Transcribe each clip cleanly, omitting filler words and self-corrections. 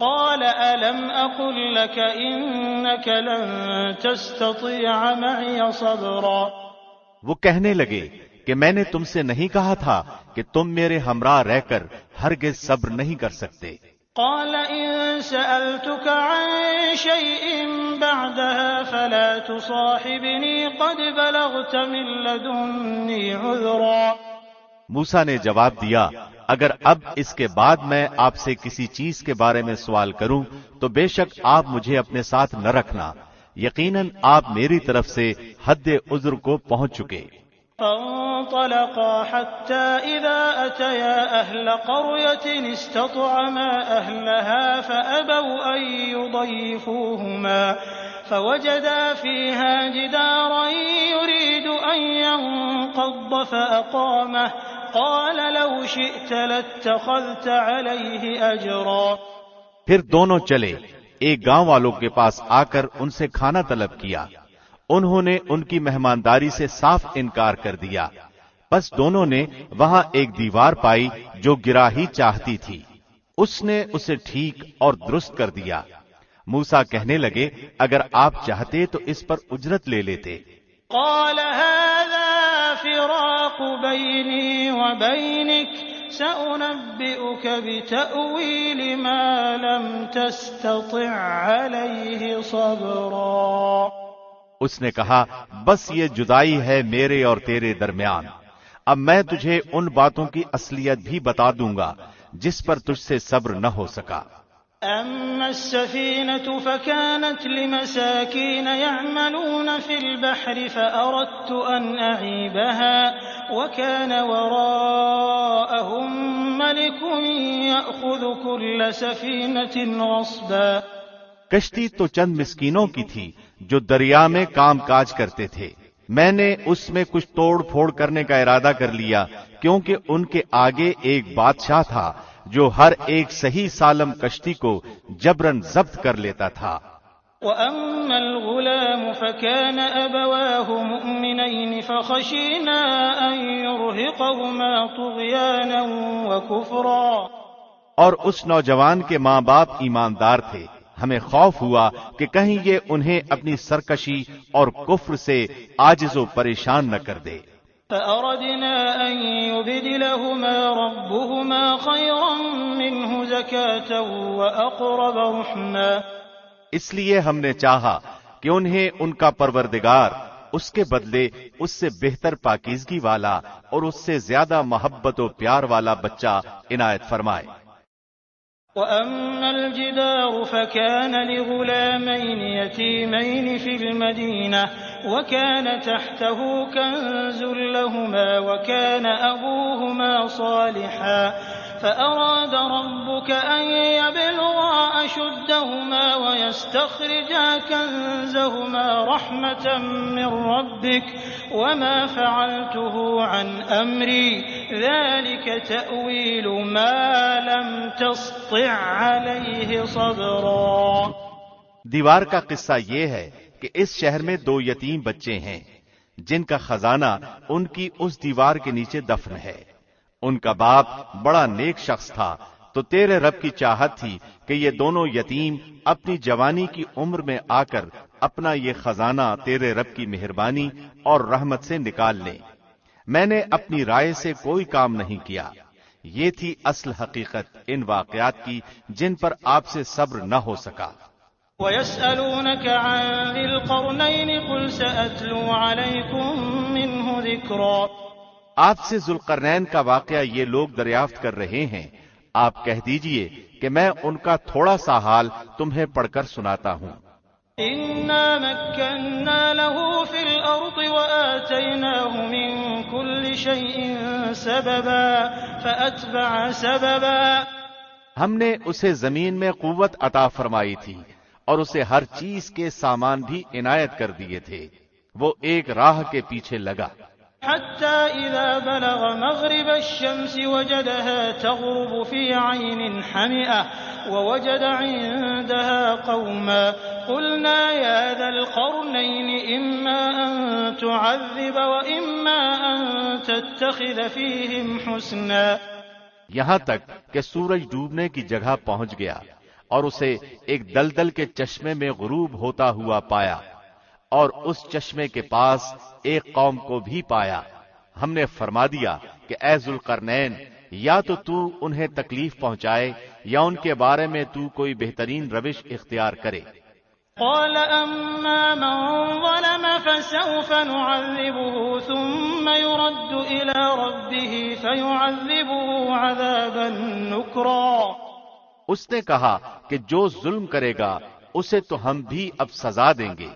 قال ألم أقل لك إنك لن تستطيع معي صبرا، وہ کہنے لگے کہ میں نے تم سے نہیں کہا تھا کہ تم میرے ہمراہ رہ کر ہرگز صبر نہیں کر سکتے۔ قال إن سألتك عن شيء بعدها فلا تصاحبني قد بلغت من لدني عذرا، موسیٰ نے جواب دیا اگر اب اس کے بعد میں آپ سے کسی چیز کے بارے میں سوال کروں تو بے شک آپ مجھے اپنے ساتھ نہ رکھنا، یقیناً آپ میری طرف سے حد عذر کو پہنچ چکے۔ فانطلقا حتى إذا أتيا أهل قرية استطعما أهلها فأبوا أن يضيفوهما فوجدا فيها جدارا يريد أن ينقض فأقامه قال لو شئت لاتخذت عليه أجرا، پھر دونوں چلے ایک گاؤں والوں کے پاس آ کر ان سے کھانا طلب کیا، انہوں نے ان کی مہمانداری سے صاف انکار کر دیا، بس دونوں نے وہاں ایک دیوار پائی جو گرا ہی چاہتی تھی، اس نے اسے ٹھیک اور درست کر دیا۔ موسیٰ کہنے لگے اگر آپ چاہتے تو اس پر اجرت لے لیتے۔ قال هذا فراق بيني وبينك سأنبئك بتأويل ما لم تستطع عليه صبرا، اس نے کہا بس یہ جدائی ہے میرے اور تیرے درمیان، اب میں تجھے ان باتوں کی اصلیت بھی بتا دوں گا جس پر تجھ سے صبر نہ ہو سکا۔ أما السفينة فكانت لمساكين يعملون في البحر فأردت أن أعيبها وكان وراءهم ملك يأخذ كل سفينة غصبا، کشتی تو چند مسکینوں کی تھی جو دریا میں کام کاج کرتے تھے، میں نے اس میں کچھ توڑ پھوڑ کرنے کا ارادہ کر لیا کیونکہ ان کے آگے ایک بادشاہ تھا جو ہر ایک صحیح سالم کشتی کو جبراً ضبط کر لیتا تھا۔ وأما الغلام فكان أبواه مؤمنين فخشينا أن يرهقهما طغيانا وكفرا، اور اس نوجوان کے ماں باپ ایماندار تھے، ہمیں خوف ہوا کہ کہیں یہ انہیں اپنی سرکشی اور کفر سے عاجز و پریشان نہ کر دے۔ فأردنا أن يبدلهما ربهما خيرا منه زكاة وأقرب رحما، اس لیے ہم نے چاہا کہ انہیں ان کا پروردگار اس کے بدلے اس سے بہتر پاکیزگی والا اور اس سے زیادہ محبت و پیار والا بچہ عنایت فرمائے۔ وأما الجدار فكان لغلامين يتيمين في المدينة وكان تحته كنز لهما وكان أبوهما صالحا فأراد ربك أن يبلغا أشدهما ويستخرجا كنزهما رحمة من ربك وما فعلته عن أمري ذلك تأويل ما لم تسطع عليه صبرا۔ دیوار کا قصہ یہ ہے کہ اس شہر میں دو یتیم بچے ہیں جن کا خزانہ ان کی اس دیوار کے نیچے دفن ہے، ان کا باپ بڑا نیک شخص تھا، تو تیرے رب کی چاہت تھی کہ یہ دونوں یتیم اپنی جوانی کی عمر میں آ کر اپنا یہ خزانہ تیرے رب کی مہربانی اور رحمت سے نکال لیں، میں نے اپنی رائے سے کوئی کام نہیں کیا۔ یہ تھی اصل حقیقت ان واقعات کی جن پر آپ سے صبر نہ ہو سکا۔ وَيَسْأَلُونَكَ عَنْ ذِي الْقَرْنَيْنِ قُلْ سَأَتْلُو عَلَيْكُمْ مِنْهُ ذِكْرًا، آپ سے ذوالقرنین کا واقعہ یہ لوگ دریافت کر رہے ہیں، آپ کہہ دیجئے کہ میں ان کا تھوڑا سا حال تمہیں پڑھ کر سناتا ہوں۔ إِنَّا مَكَّنَّا لَهُ فِي الْأَرْضِ وَآتَيْنَاهُ مِنْ كُلِّ شَيْءٍ سَبَبًا فَأَتْبَعَ سَبَبًا، ہم نے اسے زمین میں قوت عطا فرمائی تھی اور اسے ہر چیز کے سامان بھی عنایت کر دیے تھے، وہ ایک راہ کے پیچھے لگا۔ حتى إذا بلغ مغرب الشمس وجدها تغرب في عين حمئة ووجد عندها قوما قلنا يا ذا القرنين إما أن تعذب وإما أن تتخذ فيهم حسنا، یہاں تک کہ سورج ڈوبنے کی جگہ پہنچ گیا، اور اسے ایک دلدل کے چشمے میں غروب ہوتا ہوا پایا، اور اس چشمے کے پاس ایک قوم کو بھی پایا۔ ہم نے فرما دیا کہ اے ذوالقرنین، یا تو انہیں تکلیف پہنچائے یا ان کے بارے میں تو کوئی بہترین روش اختیار کرے۔ قال أما من ظلم فسوف نعذبه ثم يرد إلى ربه فيعذبه عذابا نكرا۔ اس نے کہا کہ جو ظلم کرے گا اسے تو ہم بھی اب سزا دیں گے،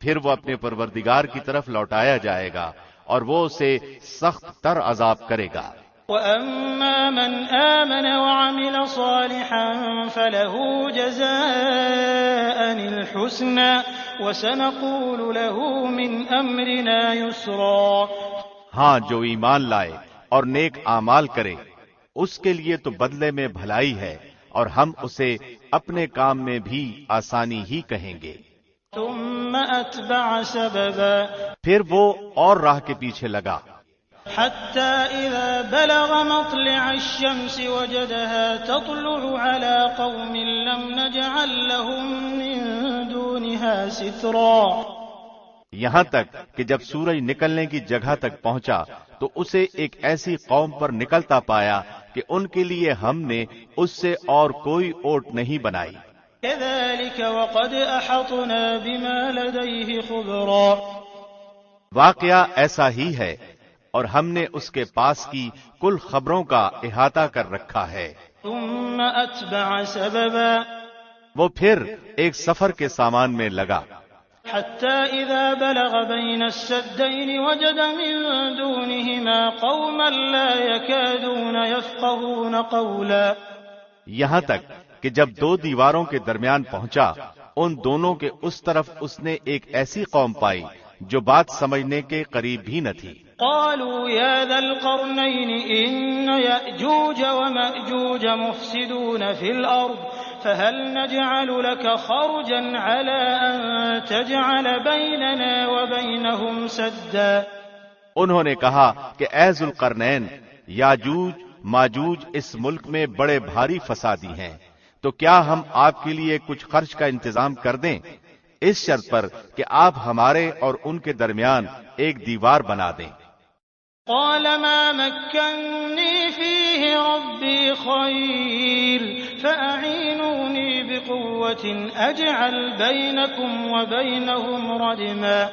پھر وہ اپنے پروردگار کی طرف لوٹایا جائے گا اور وہ اسے سخت تر عذاب کرے گا۔ وَأَمَّا مَنْ آمَنَ وَعَمِلَ صَالِحًا فَلَهُ جَزَاءً الْحُسْنَى وَسَنَقُولُ لَهُ مِنْ أَمْرِنَا يُسْرًا۔ ہاں، جو ایمان لائے اور نیک اعمال کرے اس کے لیے تو بدلے میں بھلائی ہے، اور ہم اسے اپنے کام میں بھی آسانی ہی کہیں گے۔ ثُمَّ أَتْبَعَ سَبَبًا، پھر وہ اور راہ کے پیچھے لگا، حتى إذا بلغ مطلع الشمس وجدها تطلع على قوم لم نجعل لهم من دونها سترا۔ یہاں تک کہ جب سورج نکلنے کی جگہ تک پہنچا تو اسے ایک ایسی قوم پر نکلتا پایا کہ ان کے لیے ہم نے اس سے اور کوئی اوٹ نہیں بنائی۔ كذلك وقد أحطنا بما لديه خبرا۔ واقعہ ایسا ہی ہے، اور ہم نے اس کے پاس کی کل خبروں کا احاطہ کر رکھا ہے۔ ثم أتبع سببا، وہ پھر ایک سفر کے سامان میں لگا، حتى إذا بلغ بين السدين وجد من دونهما قوما لا يكادون يفقهون قولا۔ یہاں تک کہ جب دو دیواروں کے درمیان پہنچا، ان دونوں کے اس طرف اس نے ایک ایسی قوم پائی جو بات سمجھنے کے قریب بھی نہ تھی۔ قالوا يا ذا القرنين إن يأجوج ومأجوج مفسدون في الأرض فهل نجعل لك خرجا على أن تجعل بيننا وبينهم سدا۔ انہوں نے کہا کہ اے ذوالقرنین، یاجوج ماجوج اس ملک میں بڑے بھاری فسادی ہیں، تو کیا ہم آپ کے لیے کچھ خرچ کا انتظام کر دیں، اس شرط پر کہ آپ ہمارے اور ان کے درمیان ایک دیوار بنا دیں۔ قال ما مكنني فيه ربي خير فأعينوني بقوة أجعل بينكم وبينهم ردما۔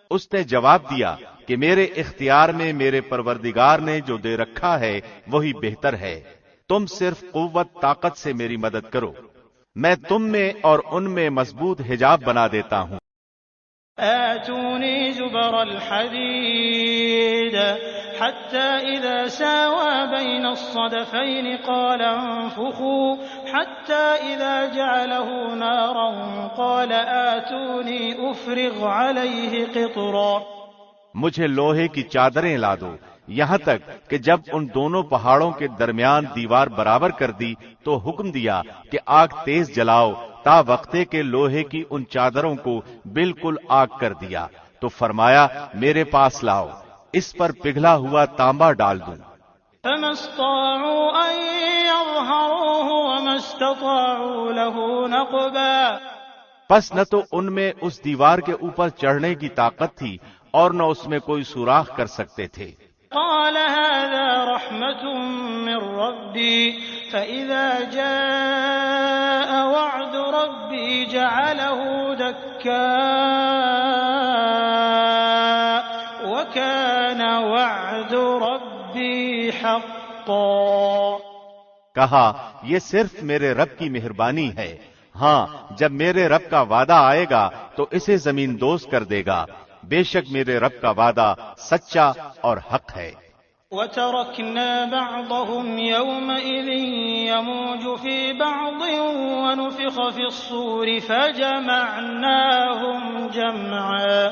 اس نے جواب دیا کہ میرے اختیار میں میرے پروردگار نے جو دے رکھا ہے وہی بہتر ہے، تم صرف قوت طاقت سے میری مدد کرو، میں تم میں اور ان میں مضبوط حجاب بنا دیتا ہوں۔ آتوني زبر الحديد حتى إذا ساوى بين الصدفين قال انفخوا حتى إذا جعله نارا قال آتوني أفرغ عليه قطرا۔ مجھے لوہے کی چادریں لا دو، یہاں تک کہ جب ان دونوں پہاڑوں کے درمیان دیوار برابر کر دی تو حکم دیا کہ آگ تیز جلاؤ، تا وقتے کے لوہے کی ان چادروں کو بالکل آگ کر دیا، تو فرمایا میرے پاس لاؤ، اس پر پگھلا ہوا تانبا ڈال دوں۔ فما استطاعوا أن يظهروه وما استطاعوا له نقبا۔ پس نہ تو ان میں اس دیوار کے اوپر چڑھنے کی طاقت تھی اور نہ اس میں کوئی سوراخ کر سکتے تھے۔ قال هذا رحمة من ربي فإذا جاء وعد ربي جعله دكاء وكان وعد ربي حقا۔ کہا یہ صرف میرے رب کی مہربانی ہے، ہاں جب میرے رب کا وعدہ آئے گا تو اسے زمین دوز کر دے گا، بے شک میرے رب کا وعدہ سچا اور حق ہے۔ وَتَرَكْنَا بَعْضَهُمْ يَوْمَئِذٍ يَمُوجُ فِي بَعْضٍ وَنُفِخَ فِي الصُّورِ فَجَمَعْنَاهُمْ جَمْعًا۔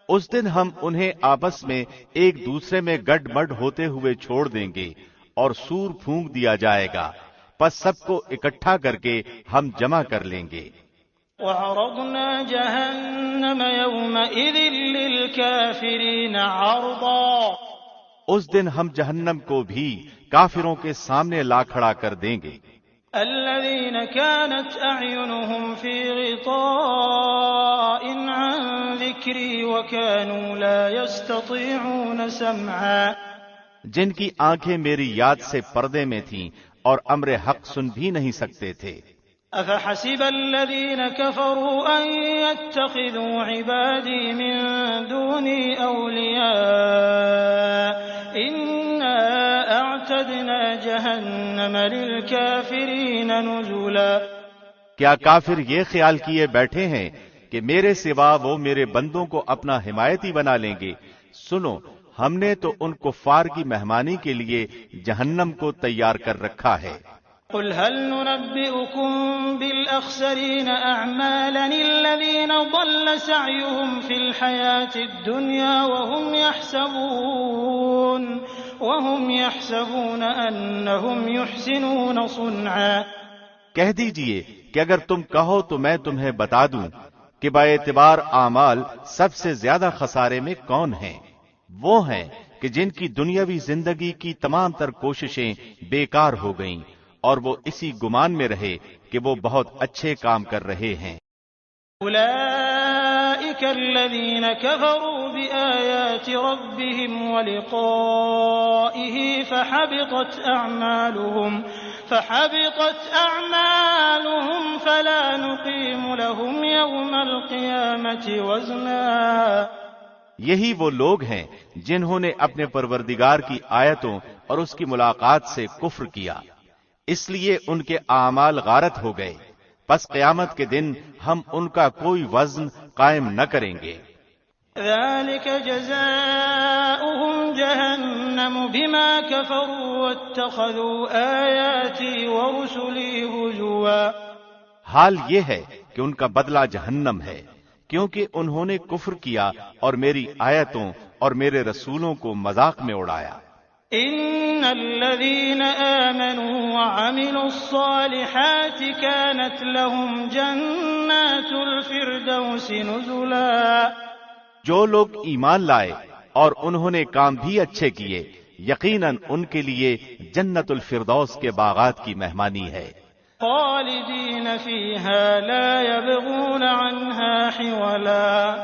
اس دن ہم انہیں آپس میں ایک دوسرے میں گڈ مڈ ہوتے ہوئے چھوڑ دیں گے اور سور پھونک دیا جائے گا، پس سب کو اکٹھا کر کے ہم جمع کر لیں گے۔ وَعَرَضْنَا جَهَنَّمَ يَوْمَئِذٍ لِّلْكَافِرِينَ عَرْضًا۔ اس دن ہم جہنم کو بھی کافروں کے سامنے لا کھڑا کر دیں گے۔ الذين كانت أعينهم في غطاء عن ذكري وكانوا لا يستطيعون سمعا، جن کی آنکھیں میری یاد سے پردے میں تھیں اور امر حق سن بھی نہیں سکتے تھے۔ أفحسب الذين كفروا أن يتخذوا عبادي من دوني أولياء إنا أعتدنا جهنم للكافرين نزلا۔ کیا کافر یہ خیال کیے بیٹھے ہیں کہ میرے سوا وہ میرے بندوں کو اپنا حمایتی بنا لیں گے؟ سنو، ہم نے تو ان کفار کی مہمانی کے لیے جہنم کو تیار کر رکھا ہے۔ قل هل ننبئكم بالأخسرين أعمالا الذين ضل سعيهم في الحياة الدنيا وهم يحسبون أنهم يحسنون صنعا۔ کہہ دیجئے کہ اگر تم کہو تو میں تمہیں بتا دوں کہ باعتبار اعمال سب سے زیادہ خسارے میں کون ہیں۔ وہ ہیں کہ جن کی دنیاوی زندگی کی تمام تر کوششیں بیکار ہو گئیں اور وہ اسی گمان میں رہے کہ وہ بہت اچھے کام کر رہے ہیں۔ أولئك الذين كفروا بآيات ربهم ولقائه فحبطت أعمالهم فلا نقيم لهم يوم القيامة وزنا۔ یہی وہ لوگ ہیں جنہوں نے اپنے پروردگار کی آیتوں اور اس کی ملاقات سے کفر کیا، اس لیے ان کے اعمال غارت ہو گئے، پس قیامت کے دن ہم ان کا کوئی وزن قائم نہ کریں گے۔ ذلك جزاؤهم جهنم بما كفروا واتخذوا آياتي ورسلي هزوا۔ حال یہ ہے کہ ان کا بدلہ جہنم ہے، کیونکہ انہوں نے کفر کیا اور میری آیتوں اور میرے رسولوں کو مذاق میں اڑایا۔ ان الذين آمنوا وعملوا الصالحات كانت لهم جنات الفردوس نزلا۔ جو لوگ ایمان لائے اور انہوں نے کام بھی اچھے کیے، یقیناً ان کے لیے جنت الفردوس کے باغات کی مہمانی ہے۔ خالدین فیہا لا یبغون عنہا حولا۔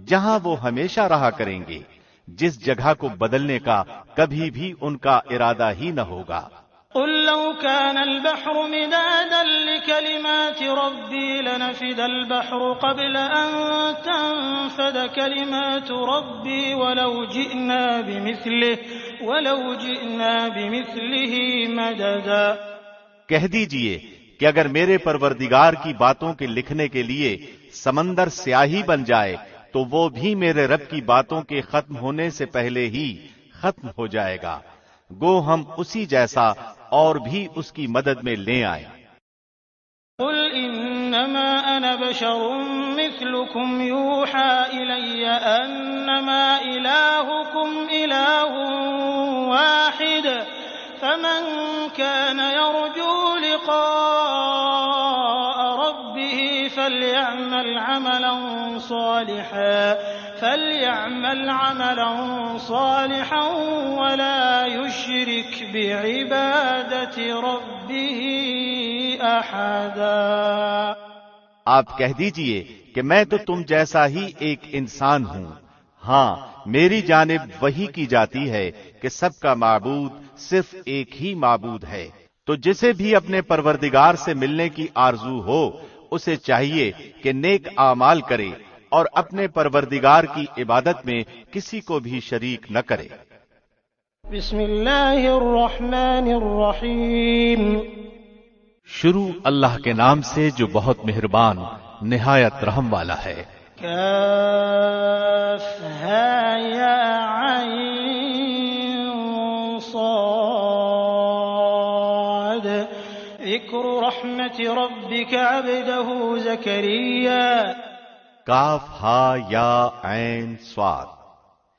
جہاں وہ ہمیشہ رہا کریں گے، جس جگہ کو بدلنے کا کبھی بھی ان کا ارادہ ہی نہ ہوگا۔ قل لو كان البحر مدادا لكلمات ربي لنفد البحر قبل أن تنفد كلمات ربي ولو جئنا بمثله مددا۔ کہہ دیجئے کہ اگر میرے پروردگار کی باتوں کے لکھنے کے لیے سمندر سیاہی بن جائے تو وہ بھی میرے رب کی باتوں کے ختم ہونے سے پہلے ہی ختم ہو جائے گا، گو ہم اسی جیسا اور بھی اس کی مدد میں لے آئیں۔ قل انما انا بشر مثلكم يوحى الي انما الهكم اله واحد فمن كان يرجو لقاء ربه فليعمل عملا صالحا ولا يشرك بعبادة ربه أحدا۔ آپ کہہ دیجئے کہ میں تو تم جیسا ہی ایک انسان ہوں، ہاں میری جانب وحی کی جاتی ہے کہ سب کا معبود صرف ایک ہی معبود ہے، تو جسے بھی اپنے پروردگار سے ملنے کی آرزو ہو اسے چاہیے کہ نیک اعمال کرے اور اپنے پروردگار کی عبادت میں کسی کو بھی شریک نہ کرے۔ بسم اللہ الرحمن الرحیم۔ شروع اللہ کے نام سے جو بہت مہربان نہایت رحم والا ہے۔ کاف ہا یا عین صاد ذکر رحمت ربک عبدہ زکریا۔ کاف ہا یا عین صاد،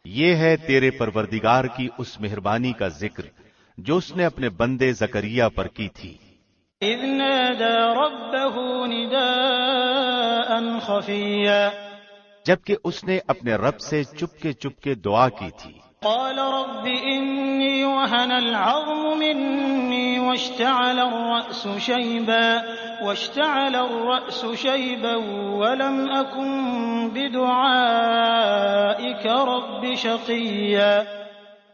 یہ ہے تیرے پروردگار کی اس مہربانی کا ذکر جو اس نے اپنے بندے زکریا پر کی تھی۔ اذ نادى ربه نداء خفيا، جبکہ اس نے اپنے رب سے چپکے دعا کی تھی۔ قال رب إني وهن العظم مني واشتعل الرأس شيبا ولم أكن بدعائك رب شقيا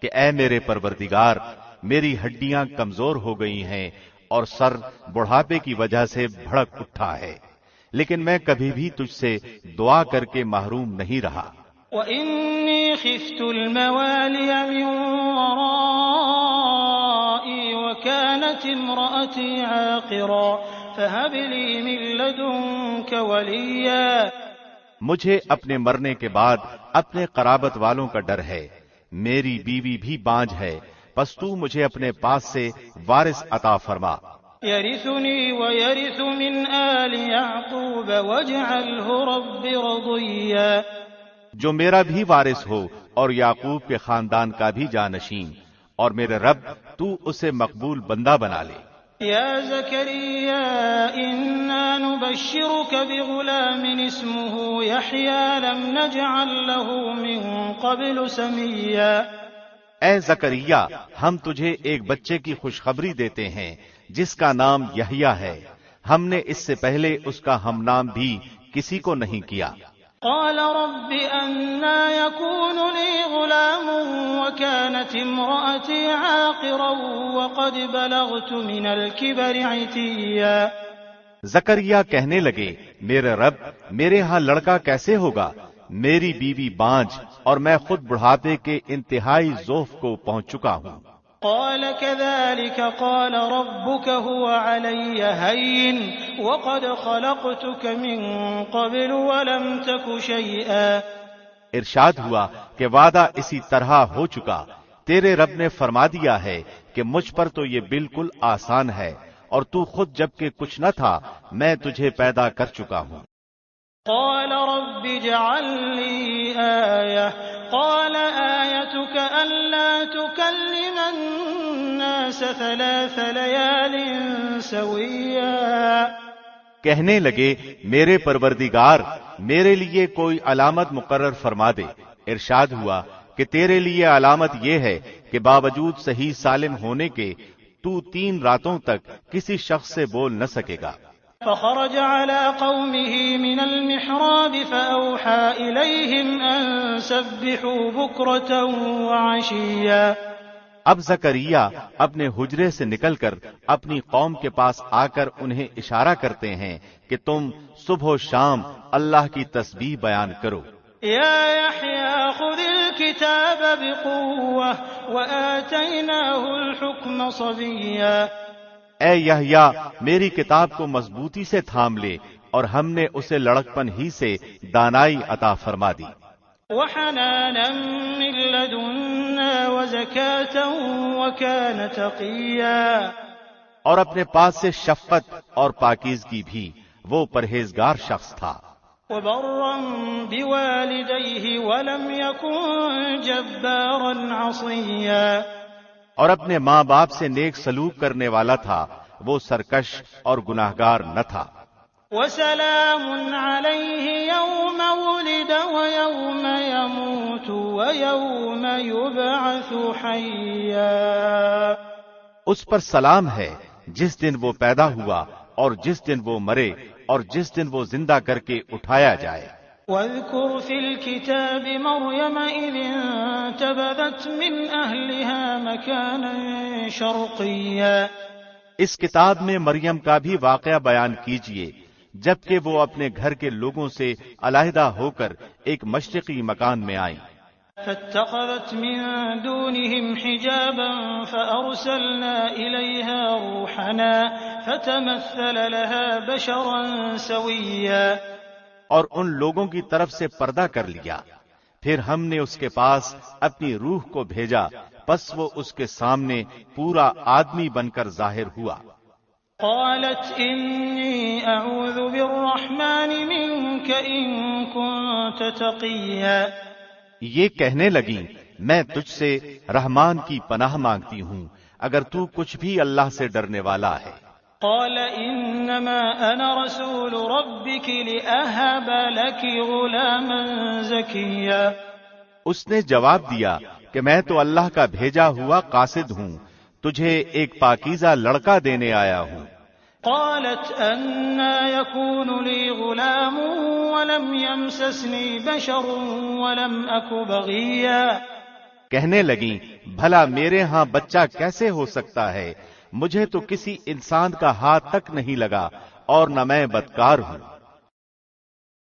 کہ اے میرے پروردگار، میری ہڈیاں کمزور ہو گئی ہیں اور سر بڑھاپے کی وجہ سے بھڑک اٹھا ہے، لیکن میں کبھی بھی تجھ سے دعا کر کے محروم نہیں رہا۔ وَإِنِّي خِفْتُ الْمَوَالِيَ مِن وَرَائِي وَكَانَتِ امْرَأَتِي عَاقِرًا فَهَبْ لِي مِن لَّدُنكَ وَلِيًّا مجھے اپنے مرنے کے بعد اپنے قرابت والوں کا ڈر ہے، میری بیوی بھی بانجھ ہے، پس تو مجھے اپنے پاس سے وارث عطا فرما۔ يَرِثُنِي وَيَرِثُ مِنْ آلِ يَعْقُوبَ وَاجْعَلْهُ رَبِّ رَضِيًّا جو میرا بھی وارث ہو اور یعقوب کے خاندان کا بھی جانشین، اور میرے رب تو اسے مقبول بندہ بنا لے۔ يَا زَكَرِيَّا إِنَّا نُبَشِّرُكَ بِغُلَامٍ اسْمُهُ يَحْيَىٰ لَمْ نَجْعَل لَّهُ مِن قَبْلُ سَمِيًّا اے زکریا، ہم تجھے ایک بچے کی خوشخبری دیتے ہیں جس کا نام یحییٰ ہے، ہم نے اس سے پہلے اس کا ہم نام بھی کسی کو نہیں کیا۔ قال رب أنا يكون لي غلام وكانت امرأتي عاقرا وقد بلغت من الكبر عتيا زکریا کہنے لگے، میرے رب، میرے ہاں لڑکا کیسے ہوگا؟ میری بیوی بانجھ اور میں خود بڑھاپے کے انتہائی ذوف کو پہنچ چکا ہوں۔ قال كذلك قال ربك هو علي هين وقد خلقتك من قبل ولم تك شيئا ارشاد ہوا کہ وعدہ اسی طرح ہو چکا، تیرے رب نے فرما دیا ہے کہ مجھ پر تو یہ بالکل آسان ہے، اور تو خود جب کہ کچھ نہ تھا میں تجھے پیدا کر چکا ہوں۔ قال رب اجعل لي آية قال آيتك ألا تكلم الناس 3 ليال سويا کہنے لگے، میرے پروردگار، میرے لیے کوئی علامت مقرر فرما دے۔ ارشاد ہوا کہ تیرے لیے علامت یہ ہے کہ باوجود صحیح سالم ہونے کے تو 3 راتوں تک کسی شخص سے بول نہ سکے گا۔ فخرج على قومه من المحراب فأوحى إليهم أن سبحوا بكرة وعشيا اب زکریا اپنے حجرے سے نکل کر اپنی قوم کے پاس آ کر انہیں اشارہ کرتے ہیں کہ تم صبح و شام اللہ کی تسبیح بیان کرو۔ يا يحيى خذ الكتاب بقوة وآتيناه الحكم صبيا اے یحییٰ، میری کتاب کو مضبوطی سے تھام لے، اور ہم نے اسے لڑکپن ہی سے دانائی عطا فرما دی۔ وحنانا من لدنا وزكاة وكان تقيا اور اپنے پاس سے شفقت اور پاکیزگی بھی، وہ پرہیزگار شخص تھا۔ وبرا بوالديه ولم يكن جبارا عصيا اور اپنے ماں باپ سے نیک سلوک کرنے والا تھا، وہ سرکش اور گناہگار نہ تھا۔ وسلام عليه يوم ولد ويوم يموت ويوم يبعث حيا اس پر سلام ہے جس دن وہ پیدا ہوا اور جس دن وہ مرے اور جس دن وہ زندہ کر کے اٹھایا جائے۔ واذكر في الكتاب مريم إذ انتبذت من أهلها مكانا شرقيا اس کتاب میں مریم کا بھی واقعہ بیان کیجئے جبکہ وہ اپنے گھر کے لوگوں سے علیحدہ ہو کر ایک مشرقی مکان میں آئیں۔ فاتخذت من دونهم حجابا فأرسلنا إليها روحنا فتمثل لها بشرا سويا اور ان لوگوں کی طرف سے پردہ کر لیا، پھر ہم نے اس کے پاس اپنی روح کو بھیجا، پس وہ اس کے سامنے پورا آدمی بن کر ظاہر ہوا۔ قالت إني أعوذ بالرحمن منك إن كنت تقيا یہ کہنے لگیں، میں تجھ سے رحمان کی پناہ مانگتی ہوں اگر تو کچھ بھی اللہ سے ڈرنے والا ہے۔ قال إنما أنا رسول ربك لأهب لك غلاما زكيا اس نے جواب دیا کہ میں تو اللہ کا بھیجا ہوا قاصد ہوں تجھے ایک پاکیزہ لڑکا دینے آیا ہوں۔ قالت أنى يكون لي غلام ولم يمسسني بشر ولم أك بغيا۔ کہنے لگیں بھلا میرے ہاں بچہ کیسے ہو سکتا ہے، مجھے تو کسی انسان کا ہاتھ تک نہیں لگا اور نہ میں بدکار ہوں۔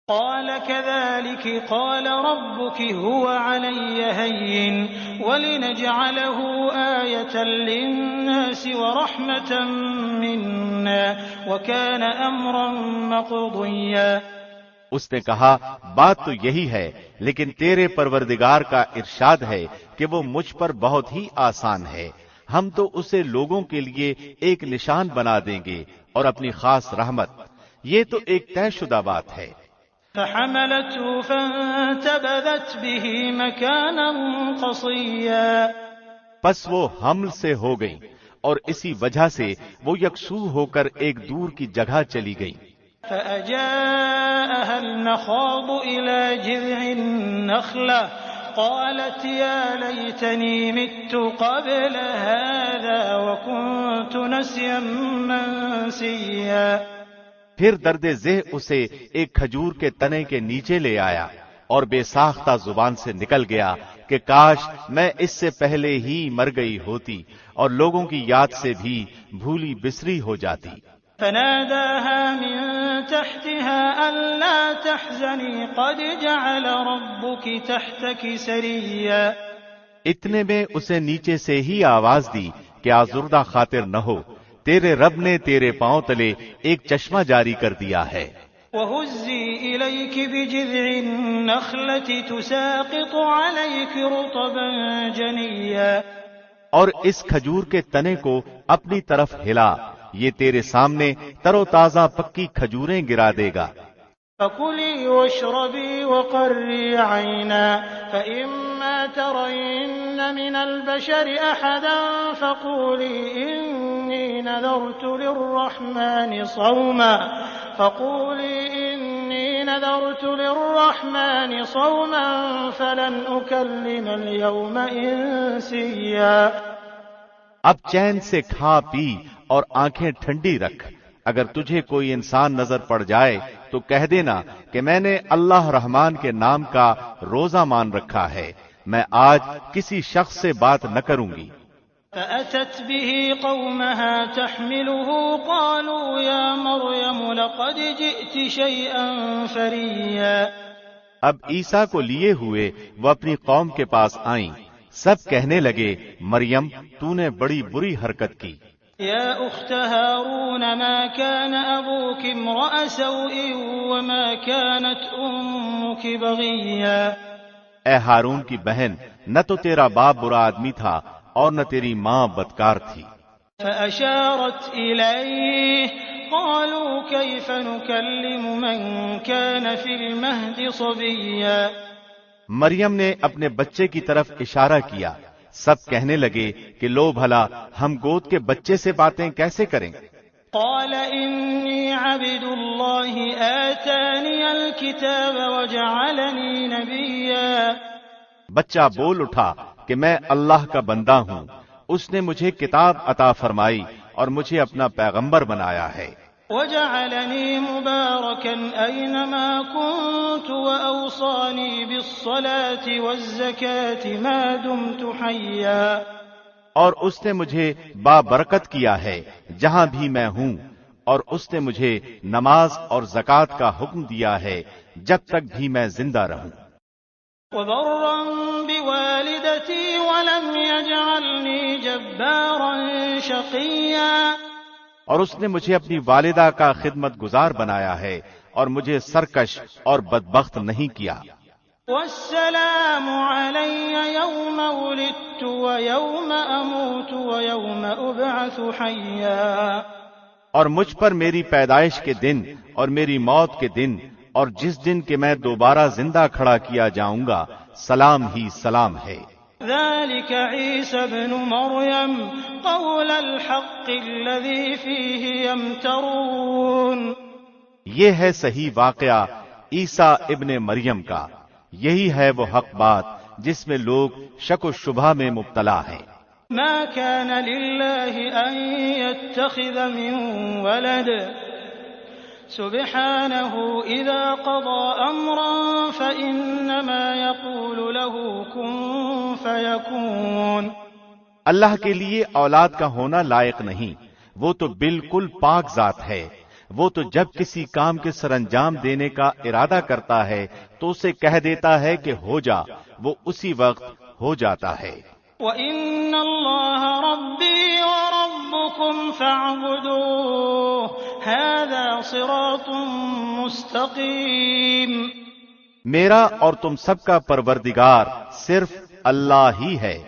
قال كذلك قال ربك هو علي هين ولنجعله آية للناس ورحمة منا وكان أمرا مقضيا۔ اس نے کہا بات تو یہی ہے، لیکن تیرے پروردگار کا ارشاد ہے کہ وہ مجھ پر بہت ہی آسان ہے، ہم تو اسے لوگوں کے لیے ایک نشان بنا دیں گے اور اپنی خاص رحمت، یہ تو ایک طے شدہ بات ہے۔ فحملته فانتبذت به مكانا قصيا۔ پس وہ حمل سے ہو گئی اور اسی وجہ سے وہ یکسو ہو کر ایک دور کی جگہ چلی گئی۔ فأجاءها المخاض إلى جذع النخلة قالت يا ليتني مت قبل هذا وكنت نسيا منسيا۔ پھر درد ذہ اسے ایک کھجور کے تنے کے نیچے لے آیا اور بے ساختہ زبان سے نکل گیا کہ کاش میں اس سے پہلے ہی مر گئی ہوتی اور لوگوں کی یاد سے بھی بھولی بسری ہو جاتی۔ فناداها من تحتها ألا تحزني قد جعل ربك تحتك سريا۔ اتنے میں اسے نیچے سے ہی آواز دی کہ آزردہ خاطر نہ ہو، تیرے رب نے تیرے پاؤں تلے ایک چشمہ جاری کر دیا ہے۔ وَهُزِّي إِلَيْكِ بِجِذْعِ النَّخْلَةِ تُسَاقِطُ عَلَيْكِ رُطَبًا جَنِيًّا۔ اور اس کھجور کے تنے کو اپنی طرف ہلا، یہ تیرے سامنے تر و تازہ پکی کھجوریں گرا دے گا۔ فَكُلِي وَاشْرَبِي وَقَرِّي عَيْنًا فَإِمَّا تَرَيِنَّ مِنَ الْبَشَرِ أَحَدًا فَقُولِي إِنِّي نَذَرْتُ لِلرَّحْمَنِ صَوْمًا فَلَنْ أُكَلِّمَ الْيَوْمَ إِنسِيًّا۔ اب چین سے کھا پی اور آنکھیں ٹھنڈی رکھ، اگر تجھے کوئی انسان نظر پڑ جائے تو کہہ دینا کہ میں نے اللہ رحمان کے نام کا روزہ مان رکھا ہے، میں آج کسی شخص سے بات نہ کروں گی۔ فأتت به قومها تحمله قالوا يا مريم لقد جئت شيئا فريا۔ اب عیسیٰ کو لیے ہوئے وہ اپنی قوم کے پاس آئیں، سب کہنے لگے مریم تو نے بڑی بری حرکت کی۔ يا أخت هارون ما كان أبوك امرأ سوء وما كانت أمك بغيا۔ اے ہارون کی بہن، نہ تو تیرا باپ برا آدمی تھا اور نہ تیری ماں بدکار تھی۔ فأشارت إليه قالوا كيف نكلم من كان في المهد صبيا۔ مریم نے اپنے بچے کی طرف اشارہ کیا، سب کہنے لگے کہ لو بھلا ہم گود کے بچے سے باتیں کیسے کریں۔ قال إني عبد الله آتاني الكتاب وجعلني نبيا۔ بچہ بول اٹھا کہ میں اللہ کا بندہ ہوں، اس نے مجھے کتاب عطا فرمائی اور مجھے اپنا پیغمبر بنایا ہے۔ وجعلني مباركا أينما كنت وأوصاني بالصلاة والزكاة ما دمت حيا۔ اور اس نے مجھے بابرکت کیا ہے جہاں بھی میں ہوں، اور اس نے مجھے نماز اور زکوٰۃ کا حکم دیا ہے جب تک بھی میں زندہ رہوں۔ وبرا بوالدتي ولم يجعلني جبارا شقيا۔ اور اس نے مجھے اپنی والدہ کا خدمت گزار بنایا ہے اور مجھے سرکش اور بدبخت نہیں کیا۔ والسلام علي يوم ولدت ويوم أموت ويوم أبعث حيا۔ اور مجھ پر میری پیدائش کے دن اور میری موت کے دن اور جس دن کہ میں دوبارہ زندہ کھڑا کیا جاؤں گا سلام ہی سلام ہے۔ ذلك عيسى ابن مريم قول الحق الذي فيه يمترون۔ یہ ہے صحیح واقعہ عیسیٰ ابن مریم کا، یہی ہے وہ حق بات جس میں لوگ شک و شبہ میں مبتلا ہیں۔ ما كان لله أن يتخذ من ولد سبحانه إذا قضى أمرا فإنما يقول له كن فيكون۔ اللہ کے لیے اولاد کا ہونا لائق نہیں، وہ تو بالکل پاک ذات ہے۔ وہ تو جب کسی کام کے سر انجام دینے کا ارادہ کرتا ہے تو اسے کہہ دیتا ہے کہ ہو جا، وہ اسی وقت ہو جاتا ہے۔ وَإِنَّ اللَّهَ رَبِّي وَرَبُّكُمْ فَاعْبُدُوهُ هَذَا صِرَاطٌ مُسْتَقِيمٌ۔ میرا اور تم سب کا پروردگار صرف اللہ ہی ہے،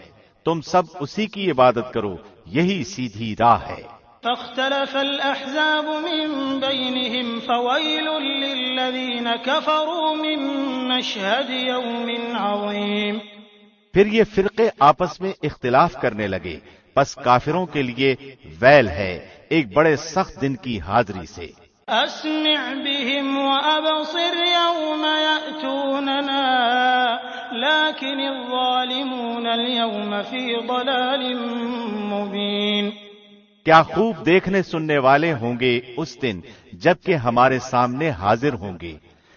تم سب اسی کی عبادت کرو، یہی سیدھی راہ ہے۔ فاختلف الأحزاب من بينهم فويل للذين كفروا من مشهد يوم عظيم۔ پھر یہ فرقے آپس میں اختلاف کرنے لگے، پس کافروں کے لیے ویل ہے ایک بڑے سخت دن کی حاضری سے۔ اسمع بهم وابصر يوم يأتوننا لكن الظالمون اليوم في ضلال مبين۔ کیا خوب دیکھنے سننے والے ہوں گے اس دن جبکہ ہمارے سامنے حاضر ہوں گے،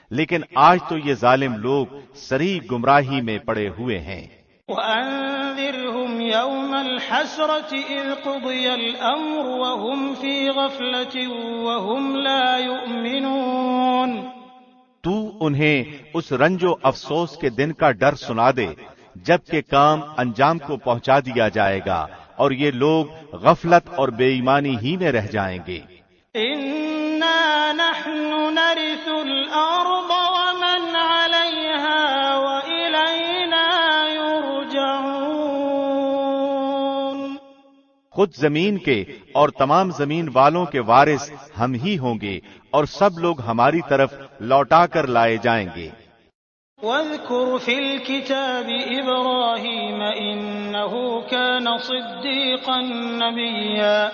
لیکن آج تو یہ ظالم لوگ صریح گمراہی میں پڑے ہوئے ہیں۔ وَأَنذِرْهُمْ يَوْمَ الْحَسْرَةِ إِذْ قُضِيَ الْأَمْرُ وَهُمْ فِي غَفْلَةٍ وَهُمْ لَا يُؤْمِنُونَ۔ تو انہیں اس رنج و افسوس کے دن کا ڈر سنا دے جبکہ کام انجام کو پہنچا دیا جائے گا اور یہ لوگ غفلت اور بے ایمانی ہی میں رہ جائیں گے۔ إِنَّا نَحْنُ نَرِثُ الْأَرْضَ وَمَنْ عَلَيْهَا وَإِلَيْنَا يُرْجَعُونَ۔ خود زمین کے اور تمام زمین والوں کے وارث ہم ہی ہوں گے اور سب لوگ ہماری طرف لوٹا کر لائے جائیں گے۔ وَاذْكُرْ فِي الْكِتَابِ إِبْرَاهِيمَ إِنَّهُ كَانَ صِدِّيقًا نَبِيًّا۔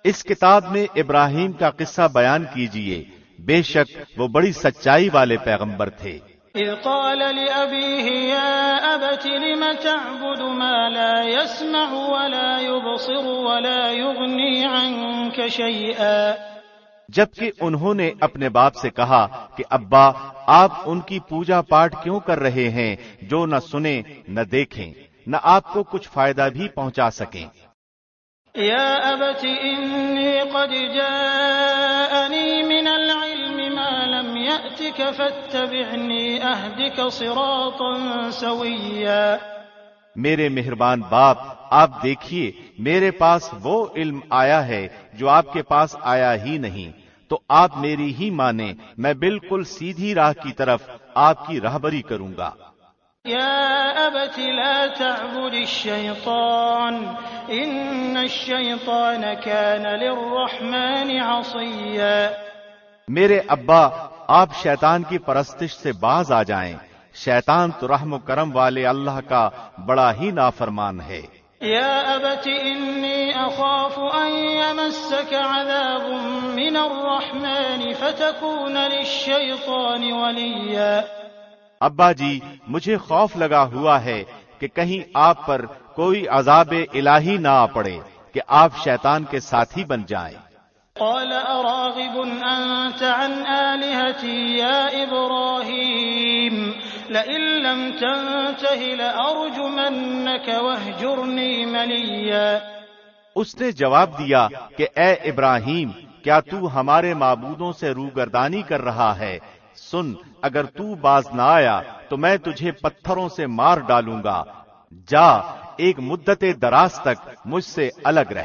اس کتاب میں ابراہیم کا قصہ بیان کیجئے، بے شک وہ بڑی سچائی والے پیغمبر تھے۔ إِذْ قَالَ لِأَبِيهِ يَا أَبَتِ لِمَ تَعْبُدُ مَا لَا يَسْمَعُ وَلَا يُبْصِرُ وَلَا يُغْنِي عَنكَ شَيْئًا۔ جبکہ انہوں نے اپنے باپ سے کہا کہ ابا، آپ ان کی پوجا پاٹ کیوں کر رہے ہیں جو نہ سنیں نہ دیکھیں، نہ آپ کو کچھ فائدہ بھی پہنچا سکیں۔ یا ابت انی قد جاءنی من العلم ما لم یأتک فاتبعنی اہدک صراطا سویا۔ میرے مہربان باپ، آپ دیکھیے میرے پاس وہ علم آیا ہے جو آپ کے پاس آیا ہی نہیں، تو آپ میری ہی مانیں، میں بالکل سیدھی راہ کی طرف آپ کی راہبری کروں گا۔ یا ابت لا تعبد الشیطان ان الشیطان کان للرحمن عصیا۔ میرے ابا، آپ شیطان کی پرستش سے باز آ جائیں، شیطان تو رحم و کرم والے اللہ کا بڑا ہی نافرمان ہے۔ یا ابت انی اخاف ان یمسک عذاب من الرحمن فتکون للشیطان ولیا۔ ابا جی، مجھے خوف لگا ہوا ہے کہ کہیں آپ پر کوئی عذاب الہی نہ آ پڑے کہ آپ شیطان کے ساتھی بن جائیں۔ قال اراغب انت عن آلهتي يا ابراهيم لئن لم تنته لارجمنك واهجرني مليا۔ اس نے جواب دیا کہ اے ابراہیم، کیا تو ہمارے معبودوں سے روگردانی کر رہا ہے؟ سن، اگر تو باز نہ آیا تو میں تجھے پتھروں سے مار ڈالوں گا، جا ایک مدت دراز تک مجھ سے الگ رہ۔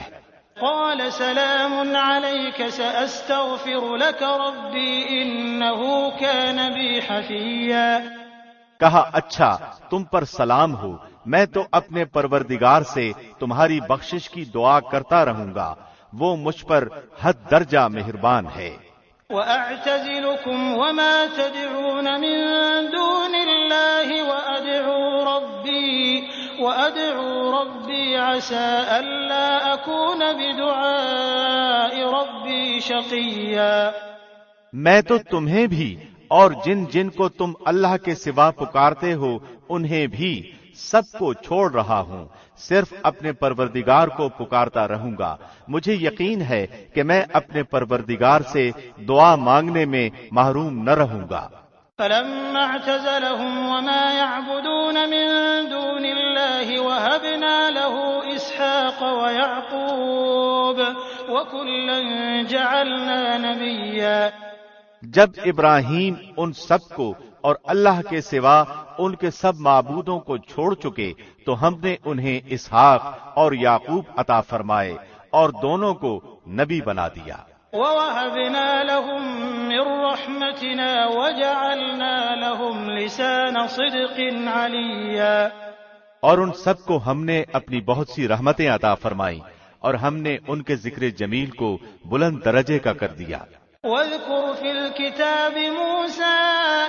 قال سلام عليك سأستغفر لك ربي إنه كان بي حفيا۔ کہا اچھا، تم پر سلام ہو، میں تو اپنے پروردگار سے تمہاری بخشش کی دعا کرتا رہوں گا، وہ مجھ پر حد درجہ مہربان ہے۔ وأعتزلكم وما تدعون من دون الله وأدعو ربي عسى ألا أكون بدعاء ربي شقيا۔ میں تو تمہیں بھی اور جن جن کو تم اللہ کے سوا پکارتے ہو انہیں بھی سب کو چھوڑ رہا ہوں، صرف اپنے پروردگار کو پکارتا رہوں گا۔ مجھے یقین ہے کہ میں اپنے پروردگار سے دعا مانگنے میں محروم نہ رہوں گا۔ فلما اعتزلهم وما يعبدون من دون الله وهبنا له إسحاق ويعقوب وكلا جعلنا نبيا۔ جب ابراہیم ان سب کو اور اللہ کے سوا ان کے سب معبودوں کو چھوڑ چکے تو ہم نے انہیں اسحاق اور یعقوب عطا فرمائے اور دونوں کو نبی بنا دیا۔ وَوَهَبْنَا لَهُم مِّن رَّحْمَتِنَا وَجَعَلْنَا لَهُمْ لِسَانَ صِدْقٍ عَلِيًّا۔ اور ان سب کو ہم نے اپنی بہت سی رحمتیں عطا فرمائیں اور ہم نے ان کے ذکر جمیل کو بلند درجے کا کر دیا۔ وَاذْكُرْ فِي الْكِتَابِ مُوسَىٰ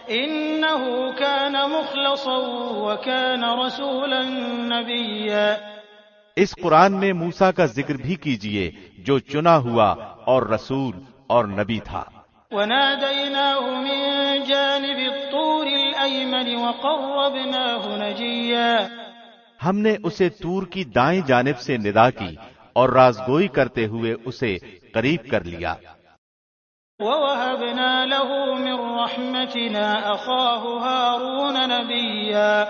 إِنَّهُ كَانَ مُخْلَصًا وَكَانَ رَسُولًا نَّبِيًّا۔ اس قرآن میں موسیٰ کا ذکر بھی کیجئے جو چنا ہوا اور رسول اور نبی تھا۔ وَنَادَيْنَاهُ مِن جَانِبِ الطُّورِ الْأَيْمَنِ وَقَرَّبْنَاهُ نَجِيًّا۔ ہم نے اسے طور کی دائیں جانب سے ندا کی اور رازگوئی کرتے ہوئے اسے قریب کر لیا۔ وَوَهَبْنَا لَهُ مِن رَّحْمَتِنَا أَخَاهُ هَارُونَ نَبِيًّا۔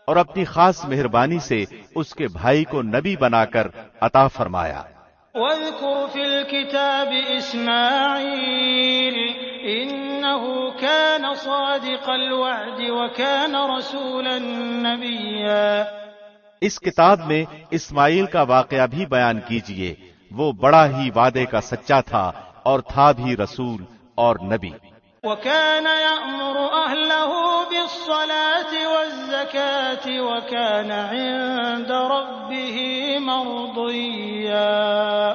اور اپنی خاص مہربانی سے اس کے بھائی کو نبی بنا کر عطا فرمایا۔ وَاذْكُرْ فِي الْكِتَابِ إِسْمَاعِيلَ إِنَّهُ كَانَ صَادِقَ الْوَعْدِ وَكَانَ رَسُولًا نَّبِيًّا۔ اس کتاب میں اسماعیل کا واقعہ بھی بیان کیجئے، وہ بڑا ہی وعدے کا سچا تھا اور تھا بھی رسول اور نبی۔ وَكَانَ يَأْمُرُ أَهْلَهُ بِالصَّلَاةِ وَالزَّكَاةِ وَكَانَ عِندَ رَبِّهِ مَرْضِيًّا۔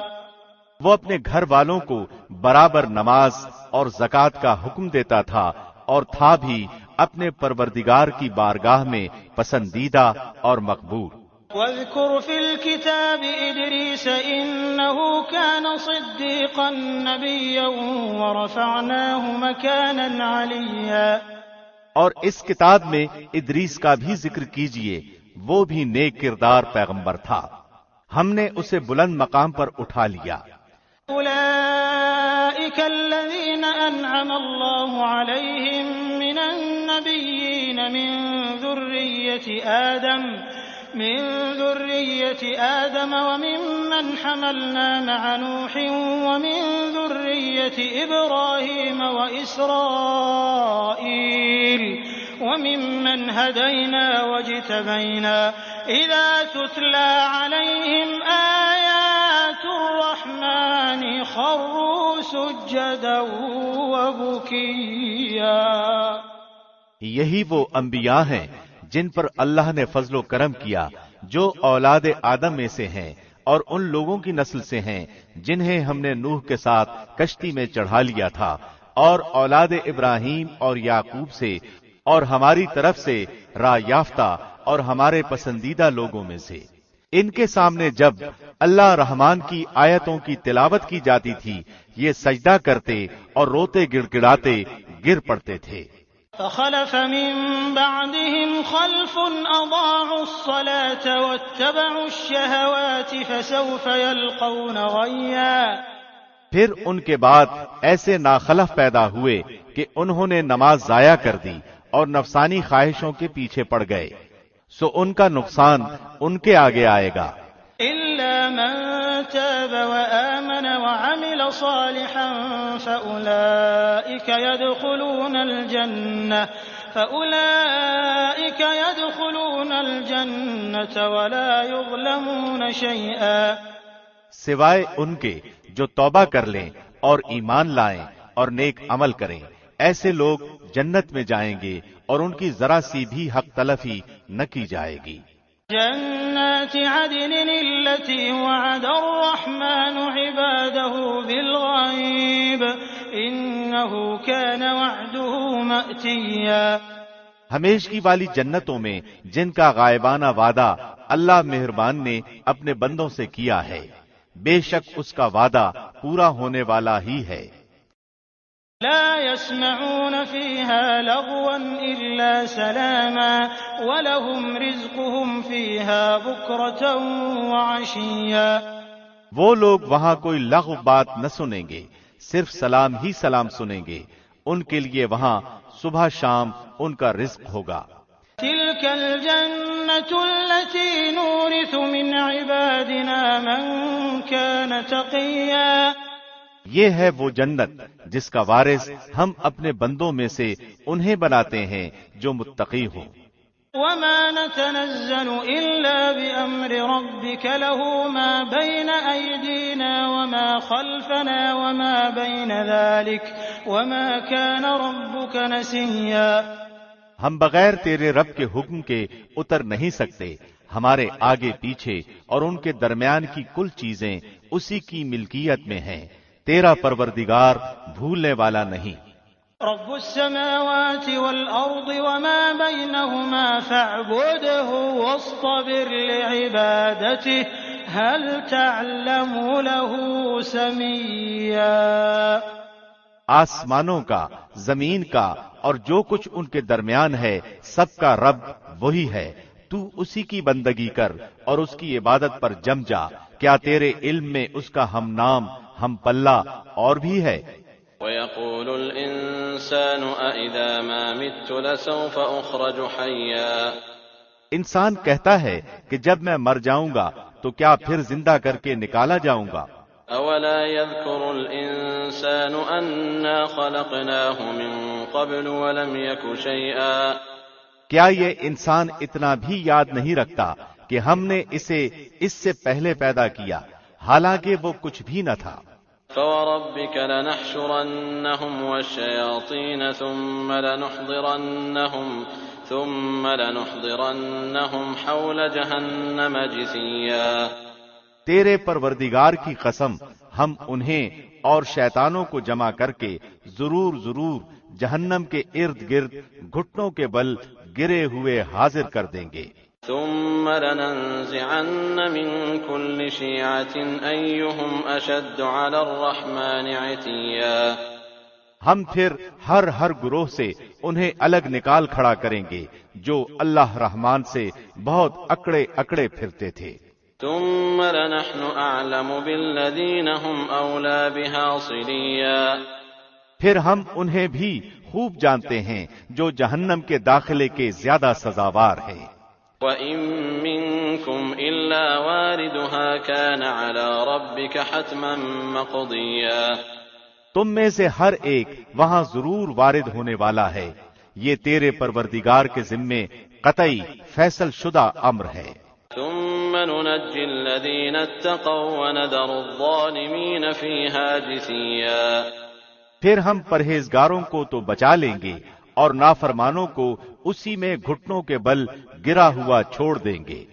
وہ اپنے گھر والوں کو برابر نماز اور زکوٰۃ کا حکم دیتا تھا اور تھا بھی اپنے پروردگار کی بارگاہ میں پسندیدہ اور مقبول۔ وَاذْكُرْ فِي الْكِتَابِ إِدْرِيسَ إِنَّهُ كَانَ صِدِّيقًا نَّبِيًّا وَرَفَعْنَاهُ مَكَانًا عَلِيًّا۔ اور اس کتاب میں ادریس کا بھی ذکر کیجئے، وہ بھی نیک کردار پیغمبر تھا، ہم نے اسے بلند مقام پر اٹھا لیا۔ أولئك الذين أنعم الله عليهم من النبيين من ذرية آدم وممن حملنا مع نوح ومن ذرية إبراهيم وإسرائيل وممن هدينا واجتبينا إذا تتلى عليهم آيات الرحمن خروا سجدا وبكيا۔ یہی وہ انبیاء ہیں جن پر اللہ نے فضل و کرم کیا، جو اولاد آدم میں سے ہیں اور ان لوگوں کی نسل سے ہیں جنہیں ہم نے نوح کے ساتھ کشتی میں چڑھا لیا تھا، اور اولاد ابراہیم اور یعقوب سے، اور ہماری طرف سے راہ یافتہ اور ہمارے پسندیدہ لوگوں میں سے۔ ان کے سامنے جب اللہ رحمان کی آیتوں کی تلاوت کی جاتی تھی، یہ سجدہ کرتے اور روتے گڑگڑاتے گر پڑتے تھے۔ فخلف من بعدهم خلف أضاعوا الصلاة واتبعوا الشهوات فسوف يلقون غيا۔ پھر ان کے بعد ایسے ناخلف پیدا ہوئے کہ انہوں نے نماز ضائع کر دی اور نفسانی خواہشوں کے پیچھے پڑ گئے، سو ان کا نقصان ان کے آگے آئے گا۔ إلا من تاب وآمن وعمل صالحا فأولئك يدخلون الجنة ولا يظلمون شيئا۔ سوائے ان کے جو توبہ کر لیں اور ایمان لائیں اور نیک عمل کریں، ایسے لوگ جنت میں جائیں گے اور ان کی ذرا سی بھی حق تلفی نہ کی جائے گی۔ جنات عدن التي وعد الرحمن عباده بالغيب إنه كان وعده مأتيا۔ ہمیشگی والی جنتوں میں جن کا غائبانہ وعدہ اللہ مہربان نے اپنے بندوں سے کیا ہے، بے شک اس کا وعدہ پورا ہونے والا ہی ہے۔ لا يسمعون فيها لغوا إلا سلاما ولهم رزقهم فيها بكرة وعشيا۔ وہ لوگ وہاں کوئی لغو بات نہ سنیں گے، صرف سلام ہی سلام سنیں گے، ان کے لیے وہاں صبح شام ان کا رزق ہوگا۔ تلك الجنة التي نورث من عبادنا من كان تقيا، یہ ہے وہ جنت جس کا وارث ہم اپنے بندوں میں سے انہیں بناتے ہیں جو متقی ہوں۔ وما نتنزل إلا بأمر ربك له ما بين أيدينا وما خلفنا وما بين ذلك وما كان ربك نسيا۔ ہم بغیر تیرے رب کے حکم کے اتر نہیں سکتے، ہمارے آگے پیچھے اور ان کے درمیان کی کل چیزیں اسی کی ملکیت میں ہیں، تیرا پروردگار بھولنے والا نہیں۔ رب السماوات والأرض وما بينهما فاعبده واصطبر لعبادته هل تعلم له سميا۔ آسمانوں کا، زمین کا اور جو کچھ ان کے درمیان ہے سب کا رب وہی ہے، تو اسی کی بندگی کر اور اس کی عبادت پر جم جا، کیا تیرے علم میں اس کا ہم نام ہم پلہ اور بھی ہے؟ وَيَقُولُ الْإِنسَانُ أَإِذَا مَا مِتُّ لَسَوْفَ أُخْرَجُ حَيًّا۔ انسان کہتا ہے کہ جب میں مر جاؤں گا تو کیا پھر زندہ کر کے نکالا جاؤں گا؟ أَوَلَا يَذْكُرُ الْإِنسَانُ أَنَّا خَلَقْنَاهُ مِن قَبْلُ وَلَمْ يَكُ شَيْئًا۔ کیا یہ انسان اتنا بھی یاد نہیں رکھتا کہ ہم نے اسے اس سے پہلے پیدا کیا حالانکہ وہ کچھ بھی نہ تھا؟ فَوَرَبِّكَ لَنَحْشُرَنَّهُمْ وَالشَّيَاطِينَ ثُمَّ لَنُحْضِرَنَّهُمْ حَوْلَ جَهَنَّمَ جِثِيًّا۔ تیرے پروردگار کی قسم، ہم انہیں اور شیطانوں کو جمع کر کے ضرور جہنم کے ارد گرد گھٹنوں کے بل گرے ہوئے حاضر کر دیں گے۔ ثم لننزعن من كل شيعة أيهم أشد على الرحمن عتيا۔ ہم پھر ہر گروہ سے انہیں الگ نکال کھڑا کریں گے جو اللہ رحمان سے بہت اکڑے پھرتے تھے۔ ثم لنحن أعلم بالذين هم أولى بها صليا۔ پھر ہم انہیں بھی خوب جانتے ہیں جو جہنم کے داخلے کے زیادہ سزاوار ہیں۔ وَإِن مِّنكُمْ إِلَّا وَارِدُهَا كَانَ عَلَى رَبِّكَ حَتْمًا مَّقْضِيًّا۔ تم میں سے ہر ایک وہاں ضرور وارد ہونے والا ہے، یہ تیرے پروردگار کے ذمے قطعی فیصل شدہ امر ہے۔ ثُمَّ نُنَجِّي الَّذِينَ اتَّقَوْا وَنَذَرُ الظَّالِمِينَ فِيهَا جِثِيًّا۔ پھر ہم پرہیزگاروں کو تو بچا لیں گے اور نافرمانوں کو اسی میں گھٹنوں کے بل گرا ہوا چھوڑ دیں گے۔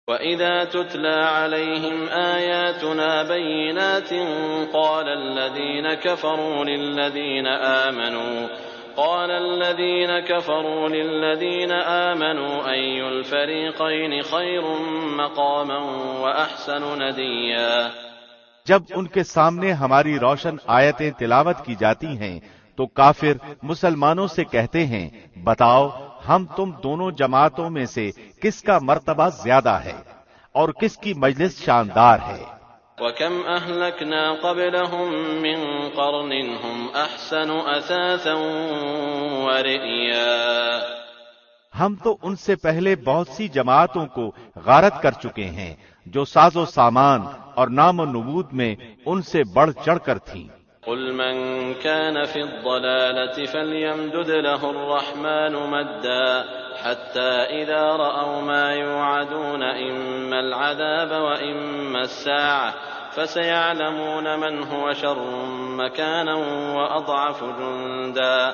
وَإِذَا تُتْلَى عَلَيْهِمْ آيَاتُنَا بَيِّنَاتٍ قَالَ الَّذِينَ كَفَرُوا لِلَّذِينَ آمَنُوا أَيُّ الْفَرِيقَيْنِ خَيْرٌ مَّقَامًا وَأَحْسَنُ نَدِيًّا۔ جب ان کے سامنے ہماری روشن آیتیں تلاوت کی جاتی ہیں تو کافر مسلمانوں سے کہتے ہیں، بتاؤ ہم تم دونوں جماعتوں میں سے کس کا مرتبہ زیادہ ہے اور کس کی مجلس شاندار ہے۔ وَكَمْ أَهْلَكْنَا قَبْلَهُمْ مِنْ قَرْنٍ هُمْ أَحْسَنُ أَثَاثًا وَرِئْيًا۔ ہم تو ان سے پہلے بہت سی جماعتوں کو غارت کر چکے ہیں جو ساز و سامان اور نام و نبوت میں ان سے بڑھ چڑھ کر تھیں۔ قُلْ مَنْ كَانَ فِي الضَّلَالَةِ فَلْيَمْدُدْ لَهُ الرَّحْمَنُ مَدًّا حَتَّى إِذَا رَأَوْا مَا يُوعَدُونَ إِمَّا الْعَذَابَ وَإِمَّا السَّاعَةَ فَسَيَعْلَمُونَ مَنْ هُوَ شَرٌّ مَّكَانًا وَأَضْعَفُ جُنْدًا۔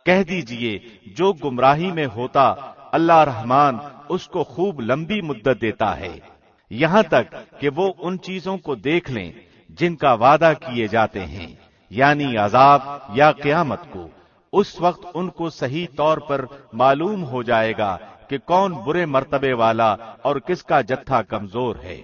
کہہ دیجئے جو گمراہی میں ہوتا اللہ رحمان اس کو خوب لمبی مدت دیتا ہے، یہاں تک کہ وہ ان چیزوں کو دیکھ لیں جن کا وعدہ کیے جاتے ہیں، یعنی عذاب یا قیامت کو۔ اس وقت ان کو صحیح طور پر معلوم ہو جائے گا کہ کون برے مرتبے والا اور کس کا جتھا کمزور ہے۔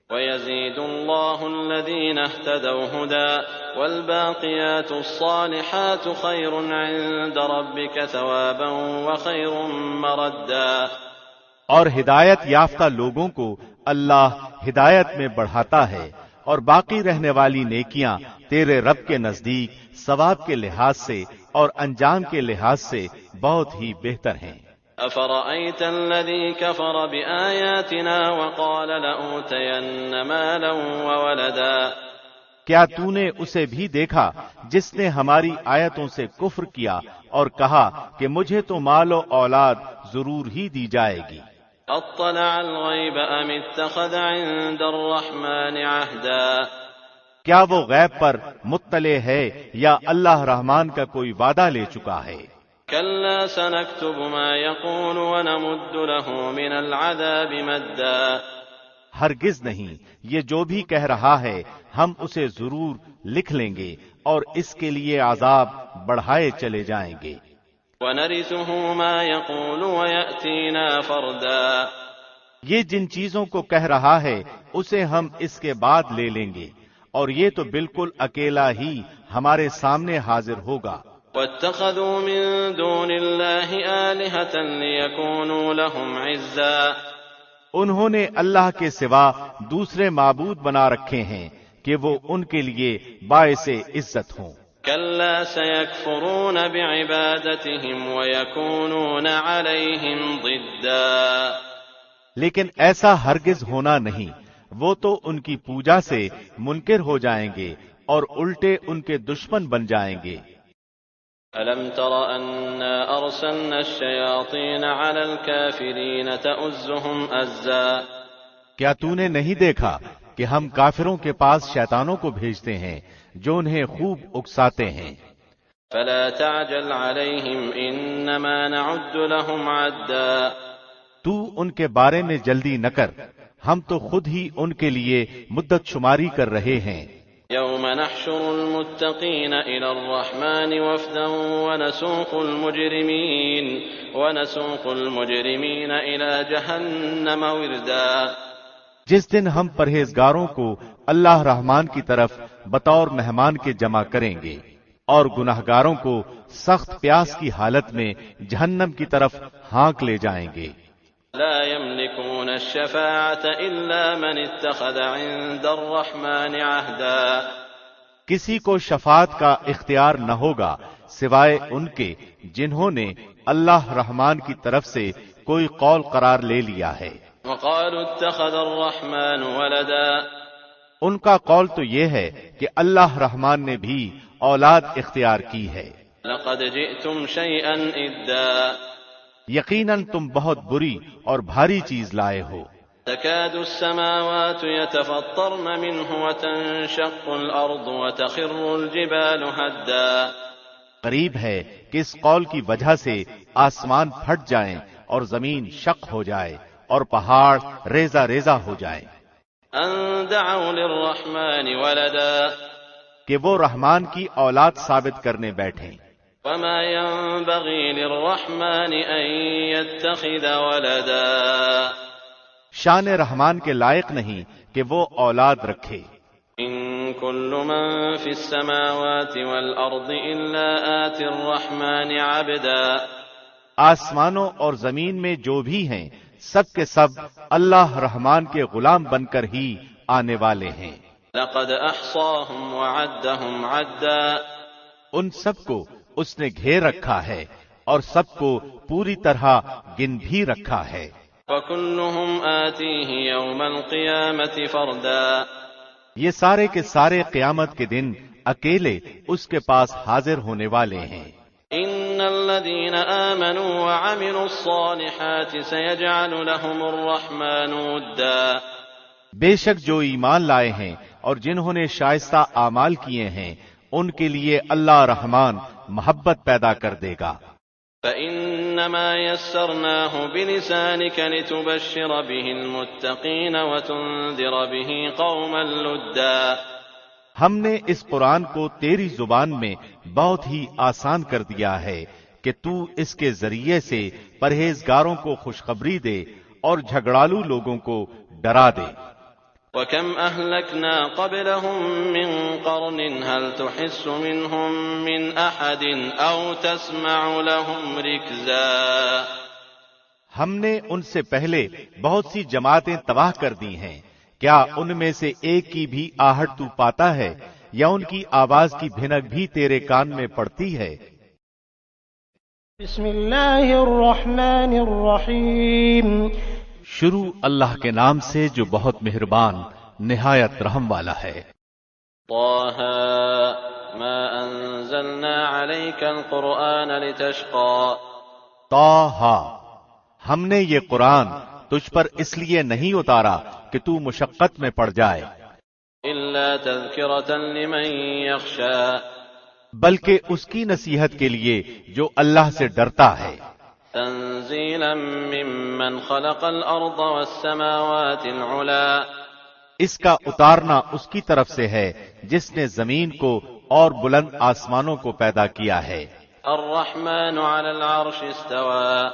وَيَزِيدُ اللَّهُ الَّذِينَ اهْتَدَوْا هُدًى والباقيات الصالحات خير عند ربك ثوابا وخير مردا۔ اور ہدایت یافتہ لوگوں کو اللہ ہدایت میں بڑھاتا ہے، اور باقی رہنے والی نیکیاں تیرے رب کے نزدیک ثواب کے لحاظ سے اور انجام کے لحاظ سے بہت ہی بہتر ہیں۔ أفرأيت الذي كفر بآياتنا وقال لأوتين مالا وولدا۔ کیا تو نے اسے بھی دیکھا جس نے ہماری آیتوں سے کفر کیا اور کہا کہ مجھے تو مال و اولاد ضرور ہی دی جائے گی؟ اطلع الغیب ام اتخذ عند الرحمن عہدا۔ کیا وہ غیب پر مطلع ہے یا اللہ رحمان کا کوئی وعدہ لے چکا ہے؟ کلا سنکتب ما یقول ونمد له من العذاب مدا۔ ہرگز نہیں، یہ جو بھی کہہ رہا ہے ہم اسے ضرور لکھ لیں گے اور اس کے لیے عذاب بڑھائے چلے جائیں گے۔ وَنَرِثُهُ مَا يَقُولُ وَيَأْتِينَا فَرْدًا۔ یہ جن چیزوں کو کہہ رہا ہے اسے ہم اس کے بعد لے لیں گے، اور یہ تو بالکل اکیلا ہی ہمارے سامنے حاضر ہوگا۔ وَاتَّخَذُوا مِن دُونِ اللَّهِ آلِهَةً لِيَكُونُوا لَهُمْ عِزًّا۔ انہوں نے اللہ کے سوا دوسرے معبود بنا رکھے ہیں کہ وہ ان کے لیے باعث عزت ہوں۔ كلا سيكفرون بعبادتهم ويكونون عليهم ضدا۔ لیکن ایسا ہرگز ہونا نہیں، وہ تو ان کی پوجا سے منکر ہو جائیں گے اور الٹے ان کے دشمن بن جائیں گے۔ ألم تر أنا أرسلنا الشياطين على الكافرين تؤزهم أزا۔ کیا تو نے نہیں دیکھا کہ ہم کافروں کے پاس شیطانوں کو بھیجتے ہیں جو انہیں خوب اکساتے ہیں؟ فلا تعجل عليهم انما نعد لهم عدا۔ تو ان کے بارے میں جلدی نہ کر، ہم تو خود ہی ان کے لیے مدت شماری کر رہے ہیں۔ يوم نحشر المتقين الى الرحمن وفدا ونسوق المجرمين الى جهنم وردا۔ جس دن ہم پرہیزگاروں کو اللہ رحمان کی طرف بطور مہمان کے جمع کریں گے اور گناہگاروں کو سخت پیاس کی حالت میں جہنم کی طرف ہانک لے جائیں گے۔ لا يملكون الشفاعة الا من اتخذ عند الرحمن عهدا۔ کسی کو شفاعت کا اختیار نہ ہوگا سوائے ان کے جنہوں نے اللہ رحمان کی طرف سے کوئی قول قرار لے لیا ہے۔ وقالوا اتخذ الرحمن ولدا۔ ان کا قول تو یہ ہے کہ اللہ رحمان نے بھی اولاد اختیار کی ہے۔ لقد جئتم شيئا إدا۔ یقیناً تم بہت بری اور بھاری چیز لائے ہو۔ تكاد السماوات يتفطرن منه وتنشق الأرض وتخر الجبال هدا۔ قریب ہے کہ اس قول کی وجہ سے آسمان پھٹ جائیں اور زمین شق ہو جائے اور پہاڑ ریزہ ریزہ ہو جائیں۔ ان دعوا للرحمن ولدا۔ کہ وہ رحمان کی اولاد ثابت کرنے بیٹھیں۔ وما ينبغي للرحمن ان يتخذ ولدا۔ شان رحمان کے لائق نہیں کہ وہ اولاد رکھے۔ ان كل من في السماوات والارض الا آتي الرحمن عبدا۔ آسمانوں اور زمین میں جو بھی ہیں سب کے سب اللہ رحمان کے غلام بن کر ہی آنے والے ہیں۔ لقد احصاهم وعدهم عدا۔ ان سب کو اس نے گھیر رکھا ہے اور سب کو پوری طرح گن بھی رکھا ہے۔ وكلهم آتيه يوم القيامة فردا۔ یہ سارے کے سارے قیامت کے دن اکیلے اس کے پاس حاضر ہونے والے ہیں۔ ان الذين آمنوا وعملوا الصالحات سيجعل لهم الرحمن ودا۔ بے شک جو ایمان لائے ہیں اور جنہوں نے شائستہ اعمال کیے ہیں ان کے لیے اللہ رحمان محبت پیدا کر دے گا۔ فإنما يسرناه بلسانك لتبشر به المتقين وتنذر به قوما لدا۔ ہم نے اس قرآن کو تیری زبان میں بہت ہی آسان کر دیا ہے کہ تو اس کے ذریعے سے پرہیزگاروں کو خوشخبری دے اور جھگڑالو لوگوں کو ڈرا دے۔ وَكَمْ أَهْلَكْنَا قَبْلَهُمْ مِنْ قَرْنٍ هَلْ تُحِسُّ مِنْهُمْ مِنْ أَحَدٍ أَوْ تَسْمَعُ لَهُمْ رِكْزًا۔ ہم نے ان سے پہلے بہت سی جماعتیں تباہ کر دی ہیں، کیا ان میں سے ایک کی بھی آہٹ تو پاتا ہے یا ان کی آواز کی بھنک بھی تیرے کان میں پڑتی ہے؟ بسم اللہ الرحمن الرحیم۔ شروع اللہ کے نام سے جو بہت مہربان نہایت رحم والا ہے۔ طه ما انزلنا عليك القرآن لتشقى۔ طه، ہم نے یہ قرآن تجھ پر اس لیے نہیں اتارا کہ تو مشقت میں پڑ جائے، الا تذکرة لمن يخشى، بلکہ اس کی نصیحت کے لیے جو اللہ سے ڈرتا ہے، تنزیلا ممن خلق الارض والسماوات العلا، اس کا اتارنا اس کی طرف سے ہے جس نے زمین کو اور بلند آسمانوں کو پیدا کیا ہے۔ الرحمن على العرش استوى،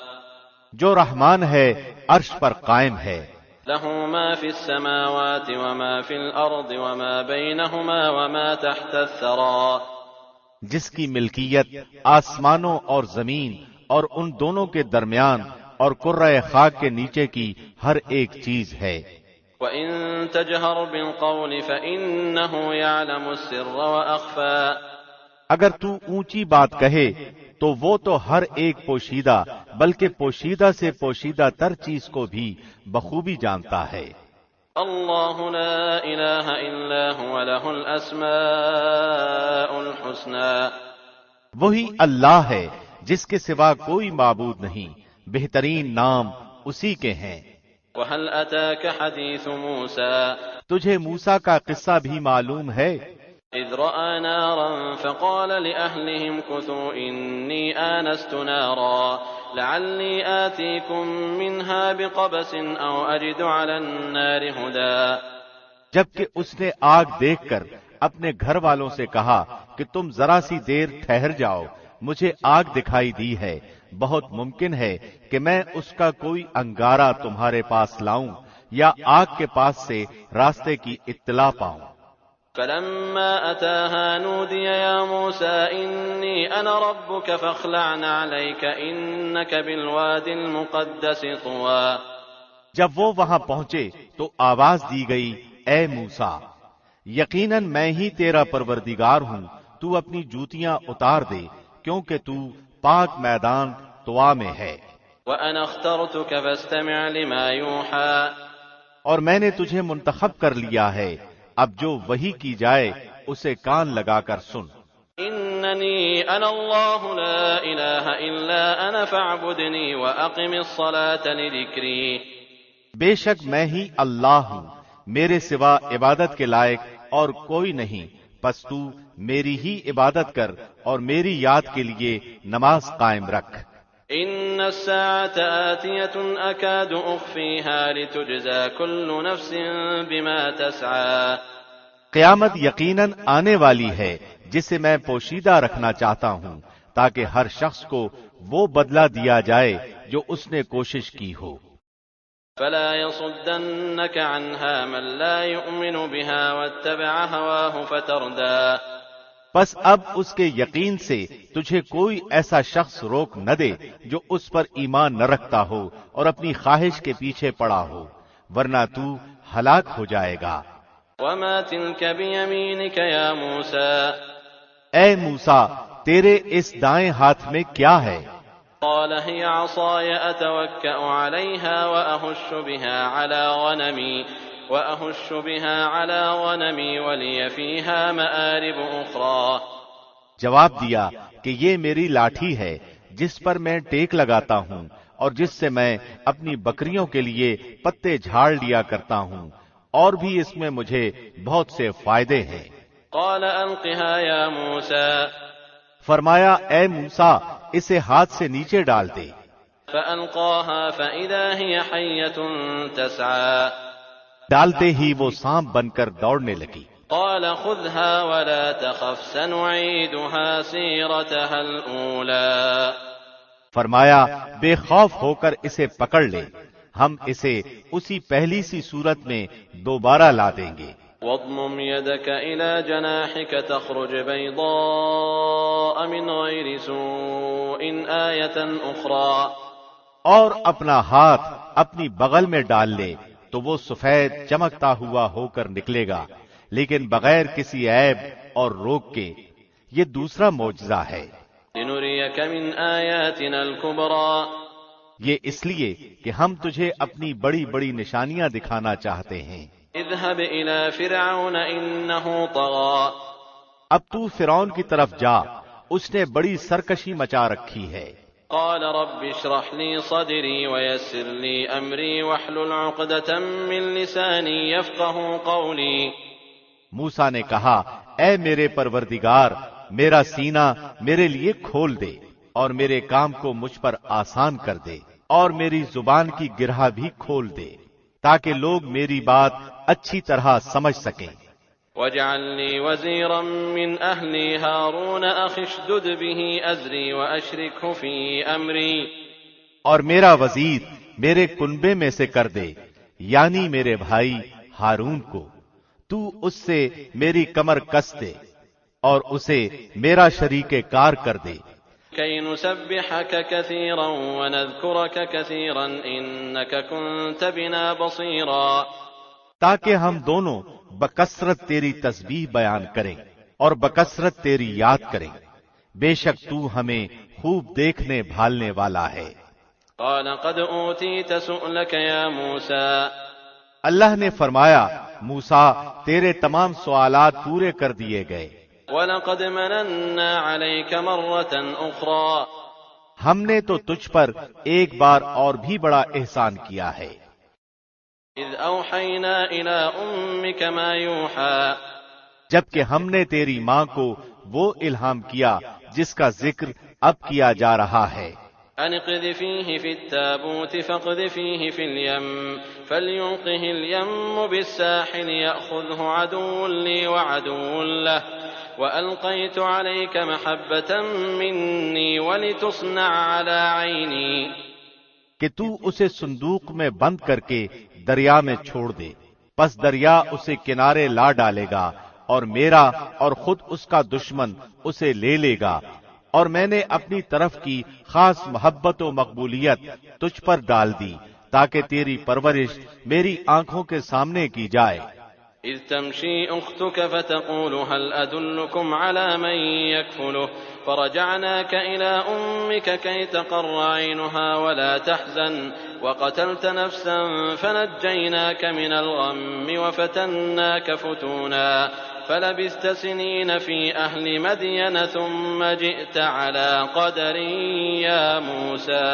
جو رحمان ہے عرش پر قائم ہے، له ما في السماوات وما في الارض وما بينهما وما تحت الثرى، جس کی ملکیت آسمانوں اور زمین اور ان دونوں کے درمیان اور کرۂ خاک کے نیچے کی ہر ایک چیز ہے۔ وَإِن تَجْهَرْ بِالْقَوْلِ فَإِنَّهُ يَعْلَمُ السِّرَّ وَأَخْفَى، اگر تو اونچی بات کہے تو وہ تو ہر ایک پوشیدہ بلکہ پوشیدہ سے پوشیدہ تر چیز کو بھی بخوبی جانتا ہے۔ اللہ لا الہ الا هو له الاسماء الحسنى، وہی اللہ ہے جس کے سوا کوئی معبود نہیں، بہترین نام اسی کے ہیں۔ وَهَلْ أَتَاكَ حَدِيثُ مُوسَى، تجھے موسیٰ کا قصہ بھی معلوم ہے؟ إِذْ رَأَى نَارًا فَقَالَ لِأَهْلِهِ امْكُثُوا إِنِّي آنَسْتُ نَارًا لَعَلِّي آتِيكُم مِّنْهَا بِقَبَسٍ أَوْ أَجِدُ عَلَى النَّارِ هُدًى، جبکہ اس نے آگ دیکھ کر اپنے گھر والوں سے کہا کہ تم ذرا سی دیر ٹھہر جاؤ، مجھے آگ دکھائی دی ہے، بہت ممکن ہے کہ میں اس کا کوئی انگارہ تمہارے پاس لاؤں یا آگ کے پاس سے راستے کی اطلاع پاؤں۔ فَلَمَّا أَتَاهَا نُودِيَ يَا مُوسَى إِنِّي أَنَا رَبُّكَ فَاخْلَعْ عَلَيْكَ إِنَّكَ بِالْوَادِ الْمُقَدَّسِ طُوًى، جب وہ وہاں پہنچے تو آواز دی گئی، اے موسیٰ، یقیناً میں ہی تیرا پروردگار ہوں، تو اپنی جوتیاں اتار دے کیونکہ تو پاک میدان طوا میں ہے۔ وَأَنَا اخْتَرْتُكَ فَاسْتَمِعْ لِمَا يُوحَىٰ، اور میں نے تجھے منتخب کر لیا ہے، اب جو وحی کی جائے اسے کان لگا کر سن۔ إِنَّنِي أَنَا اللَّهُ لَا إِلَٰهَ إِلَّا أَنَا فَاعْبُدْنِي وَأَقِمِ الصَّلَاةَ لِذِكْرِي، بے شک میں ہی اللہ ہوں، میرے سوا عبادت کے لائق اور کوئی نہیں، پس تو میری ہی عبادت کر اور میری یاد کے لیے نماز قائم رکھ۔ إِنَّ السَّاعَةَ آتِيَةٌ أَكَادُ أُخْفِيهَا لِتُجْزَىٰ كُلُّ نَفْسٍ بِمَا تَسْعَىٰ، قیامت یقیناً آنے والی ہے جسے میں پوشیدہ رکھنا چاہتا ہوں تاکہ ہر شخص کو وہ بدلہ دیا جائے جو اس نے کوشش کی ہو۔ فَلَا يَصُدَّنَّكَ عَنْهَا مَن لَّا يُؤْمِنُ بِهَا وَاتَّبَعَ هَوَاهُ فَتَرْدَىٰ، بس اب اس کے یقین سے تجھے کوئی ایسا شخص روک نہ دے جو اس پر ایمان نہ رکھتا ہو اور اپنی خواہش کے پیچھے پڑا ہو، ورنہ تو ہلاک ہو جائے گا۔ وَمَا تِلْكَ بِيَمِينِكَ يَا مُوسَىٰ، اے موسیٰ، تیرے اس دائیں ہاتھ میں کیا ہے؟ قَالَ هِيَ عَصَايَ أَتَوَكَّأُ عَلَيْهَا وَأَهُشُّ بِهَا عَلَىٰ غَنَمِي وَلِيَ فِيهَا مَآرِبُ أُخْرَىٰ، جواب دیا کہ یہ میری لاٹھی ہے جس پر میں ٹیک لگاتا ہوں اور جس سے میں اپنی بکریوں کے لیے پتے جھاڑ لیا کرتا ہوں، اور بھی اس میں مجھے بہت سے فائدے ہیں۔ قَالَ أَلْقِهَا يَا مُوسَىٰ، فرمایا اے موسیٰ اسے ہاتھ سے نیچے ڈال دے۔ فَأَلْقَاهَا فَإِذَا هِيَ حَيَّةٌ تَسْعَىٰ، ڈالتے ہی وہ سانپ بن کر دوڑنے لگی۔ قَالَ خُذْهَا وَلَا تَخَفْ سَنُعِيدُهَا سِيرَتَهَا الْأُولَىٰ، فرمایا بے خوف ہو کر اسے پکڑ لے، ہم اسے اسی پہلی سی صورت میں دوبارہ لا دیں گے۔ واضمم يدك إلى جناحك تخرج بيضاء من غير سوء آية أخرى، اور اپنا ہاتھ اپنی بغل میں ڈال لے تو وہ سفید چمکتا ہوا ہو کر نکلے گا، لیکن بغیر کسی عیب اور روگ کے۔ یہ دوسرا معجزہ ہے۔ لنريك من آياتنا الكبرى، یہ اس لیے کہ ہم تجھے اپنی بڑی بڑی نشانیاں دکھانا چاہتے ہیں۔ اذهب إلى فرعون إنه طغى، اب تو فرعون کی طرف جا، اس نے بڑی سرکشی مچا رکھی ہے۔ قال رب اشرح لي صدري ويسر لي أمري واحلل عقدة من لساني يفقه قولي، موسیٰ نے کہا، اے میرے پروردگار، میرا سینہ میرے لیے کھول دے اور میرے کام کو مجھ پر آسان کر دے، اور میری زبان کی گرہ بھی کھول دے تاکہ لوگ میری بات اچھی طرح سمجھ سکیں۔ واجعل لي وزيرا من أهلي هارون أخي اشدد به أزري وأشركه في أمري، اور میرا وزیر میرے کنبے میں سے کر دے، یعنی میرے بھائی ہارون کو، تو اس سے میری کمر کس دے اور اسے میرا شریک کار کر دے، كي نسبحك كثيرا ونذكرك كثيرا إنك كنت بنا بصيرا، تاکہ ہم دونوں بکثرت تیری تسبیح بیان کریں اور بکثرت تیری یاد کریں، بے شک تو ہمیں خوب دیکھنے بھالنے والا ہے۔ قال قد أوتيت سؤلك يا موسى، اللہ نے فرمایا، موسیٰ تیرے تمام سوالات پورے کر دیے گئے، وَلَقَدْ مَنَنَّا عَلَيْكَ مَرَّةً أُخْرَى، ہم نے تو تجھ پر ایک بار اور بھی بڑا احسان کیا ہے۔ إِذْ أَوْحَيْنَا إِلَىٰ أُمِّكَ مَا يُوحَىٰ، جبکہ ہم نے تیری ماں کو وہ الہام کیا جس کا ذکر اب کیا جا رہا ہے۔ أَنِ اقْذِفِيهِ فِي التَّابُوتِ فَاقْذِفِيهِ فِي الْيَمِّ فَلْيُلْقِهِ الْيَمُّ بِالسَّاحِلِ يَأْخُذْهُ عَدُوٌّ لِّي وَعَدُوٌّ لَّهُ وَأَلْقَيْتُ عَلَيْكَ مَحَبَّةً مِّنِّي وَلِتُصْنَعَ عَلَىٰ عَيْنِي، کہ تو اسے صندوق میں بند کر کے دریا میں چھوڑ دے، پس دریا اسے کنارے لا ڈالے گا اور میرا اور خود اس کا دشمن اسے لے لے گا، اور میں نے اپنی طرف کی خاص محبت و مقبولیت تجھ پر ڈال دی تاکہ تیری پرورش میری آنکھوں کے سامنے کی جائے۔ إذ تمشي أختك فتقول هل أدلكم على من يكفله فرجعناك إلى أمك كي تقر عينها ولا تحزن وقتلت نفسا فنجيناك من الغم وفتناك فتونا فلبثت سنين في أهل مدين ثم جئت على قدر يا موسى،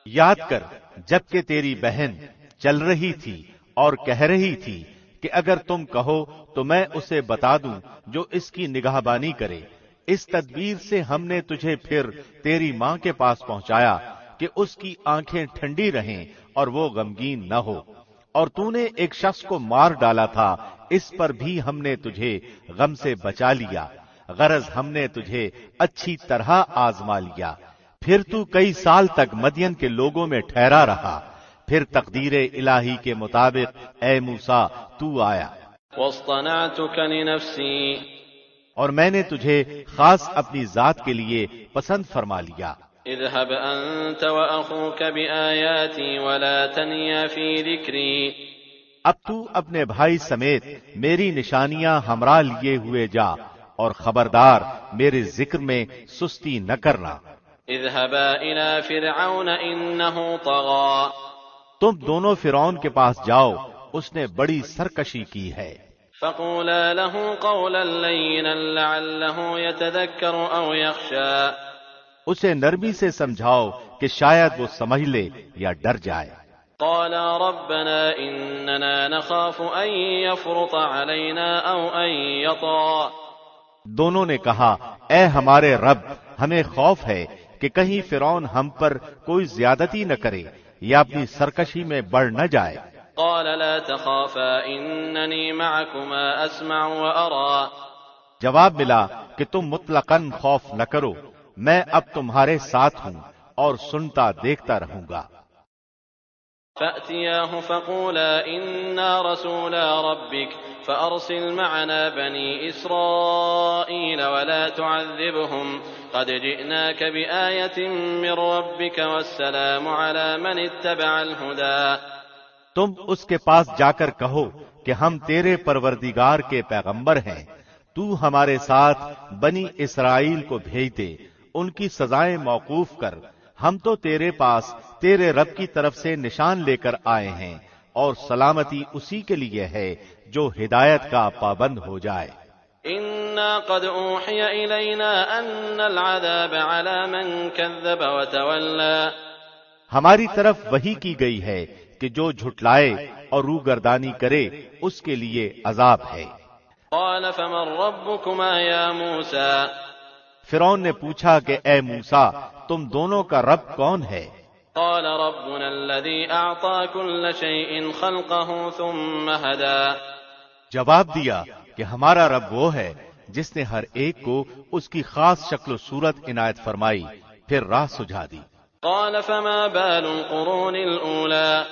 یاد کر جبکہ تیری بہن چل رہی تھی اور کہہ رہی تھی کہ اگر تم کہو تو میں اسے بتا دوں جو اس کی نگہبانی کرے، اس تدبیر سے ہم نے تجھے پھر تیری ماں کے پاس پہنچایا کہ اس کی آنکھیں ٹھنڈی رہیں اور وہ غمگین نہ ہو، اور تو نے ایک شخص کو مار ڈالا تھا، اس پر بھی ہم نے تجھے غم سے بچا لیا، غرض ہم نے تجھے اچھی طرح آزما لیا۔ پھر تو کئی سال تک مدین کے لوگوں میں ٹھہرا رہا، پھر تقدیر الہی کے مطابق اے موسیٰ تو آیا، واصطنعتك لنفسي، اور میں نے تجھے خاص اپنی ذات کے لیے پسند فرما لیا۔ اذهب أنت وأخوك بآياتي ولا تنيا في ذكري، اب تو اپنے بھائی سمیت میری نشانیاں ہمراہ لیے ہوئے جا، اور خبردار میرے ذکر میں سستی نہ کرنا۔ اذهبا إلى فرعون إنه طغى، تم دونوں فرعون کے پاس جاؤ، اس نے بڑی سرکشی کی ہے۔ فقولا له قولا لينا لعله يتذكر أو يخشى، اسے نرمی سے سمجھاؤ کہ شاید وہ سمجھ لے یا ڈر جائے۔ قالا ربنا إننا نخاف أن يفرط علينا أو أن يطغى، دونوں نے کہا، اے ہمارے رب، ہمیں خوف ہے کہ کہیں فرعون ہم پر کوئی زیادتی نہ کرے یا اپنی سرکشی میں بڑھ نہ جائے۔ قال لا تخافا إنني معكما أسمع وأرى، جواب ملا کہ تم مطلقاً خوف نہ کرو، میں اب تمہارے ساتھ ہوں اور سنتا دیکھتا رہوں گا۔ فأتياه فقولا إنا رسولا ربك فأرسل معنا بني إسرائيل ولا تعذبهم قد جئناك بآية من ربك والسلام على من اتبع الهدى. تم اس کے پاس جا کر کہو کہ ہم تیرے پروردگار کے پیغمبر ہیں، تو ہمارے ساتھ بنی اسرائیل کو بھیج دے، ان کی سزائیں موقوف کر، ہم تو تیرے پاس تیرے رب کی طرف سے نشان لے کر آئے ہیں، اور سلامتی اسی کے لیے ہے جو ہدایت کا پابند ہو جائے. إنا قد أوحي إلينا أن العذاب على من كذب وتولى. ہماری طرف وحی کی گئی ہے کہ جو جھٹلائے اور روگردانی کرے اس کے لیے عذاب ہے. قال فمن ربكما يا موسى. فرعون نے پوچھا کہ اے موسیٰ تم دونوں کا رب کون ہے؟ قال ربنا الذي أعطى كل شيء خلقه ثم هدى. جواب دیا کہ ہمارا رب وہ ہے جس نے ہر ایک کو اس کی خاص شکل و صورت عنایت فرمائی پھر راہ سجھا دی. قال فما بال القرون الأولى.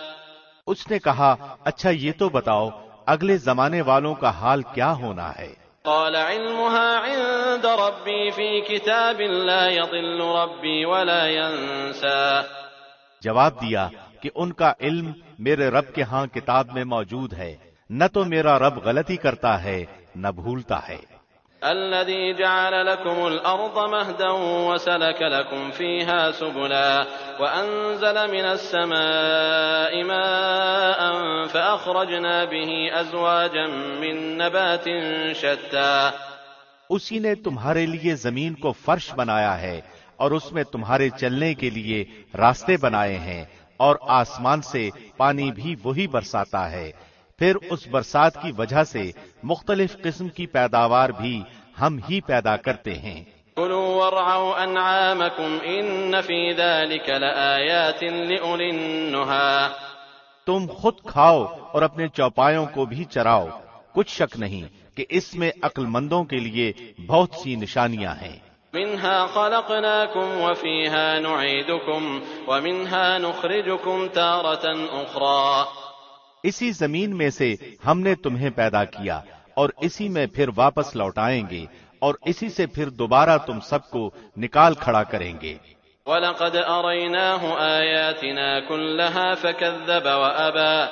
اس نے کہا اچھا یہ تو بتاؤ اگلے زمانے والوں کا حال کیا ہونا ہے؟ قال علمها عند ربي في كتاب لا يضل ربي ولا ينسى. جواب دیا کہ ان کا علم میرے رب کے ہاں کتاب میں موجود ہے، نہ تو میرا رب غلطی کرتا ہے نہ بھولتا ہے. الذي جعل لكم الأرض مهدا وسلك لكم فيها سبلا وأنزل من السماء ماء فأخرجنا به أزواجا من نبات شتى. اسی نے تمہارے لیے زمین کو فرش بنایا ہے اور اس میں تمہارے چلنے کے لیے راستے بنائے ہیں، اور آسمان سے پانی بھی وہی برساتا ہے، پھر اس برسات کی وجہ سے مختلف قسم کی پیداوار بھی ہم ہی پیدا کرتے ہیں. كلوا وارعوا أنعامكم إن في ذلك لآيات لأولي النهى. تم خود کھاؤ اور اپنے چوپایوں کو بھی چراؤ، کچھ شک نہیں کہ اس میں عقل مندوں کے لیے بہت سی نشانیاں ہیں. منها خلقناكم وفيها نعيدكم ومنها نخرجكم تارة أخرى. اسی زمین میں سے ہم نے تمہیں پیدا کیا اور اسی میں پھر واپس لوٹائیں گے، اور اسی سے پھر دوبارہ تم سب کو نکال کھڑا کریں گے. وَلَقَدْ أَرَيْنَاهُ آيَاتِنَا كُلَّهَا فَكَذَّبَ وَأَبَى.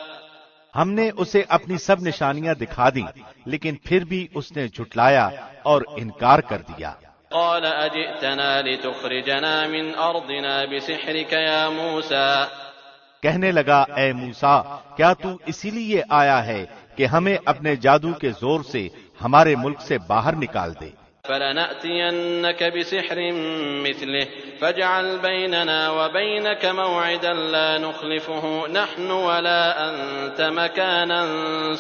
ہم نے اسے اپنی سب نشانیاں دکھا دی لیکن پھر بھی اس نے جھٹلایا اور انکار کر دیا. قال أجئتنا لتخرجنا من أرضنا بسحرك يا موسى. کہنے لگا اے موسیٰ کیا تو اسی لیے آیا ہے کہ ہمیں اپنے جادو کے زور سے ہمارے ملک سے باہر نکال دے؟ فلنأتينك بسحر مثله فاجعل بيننا وبينك موعدا لا نخلفه نحن ولا أنت مكانا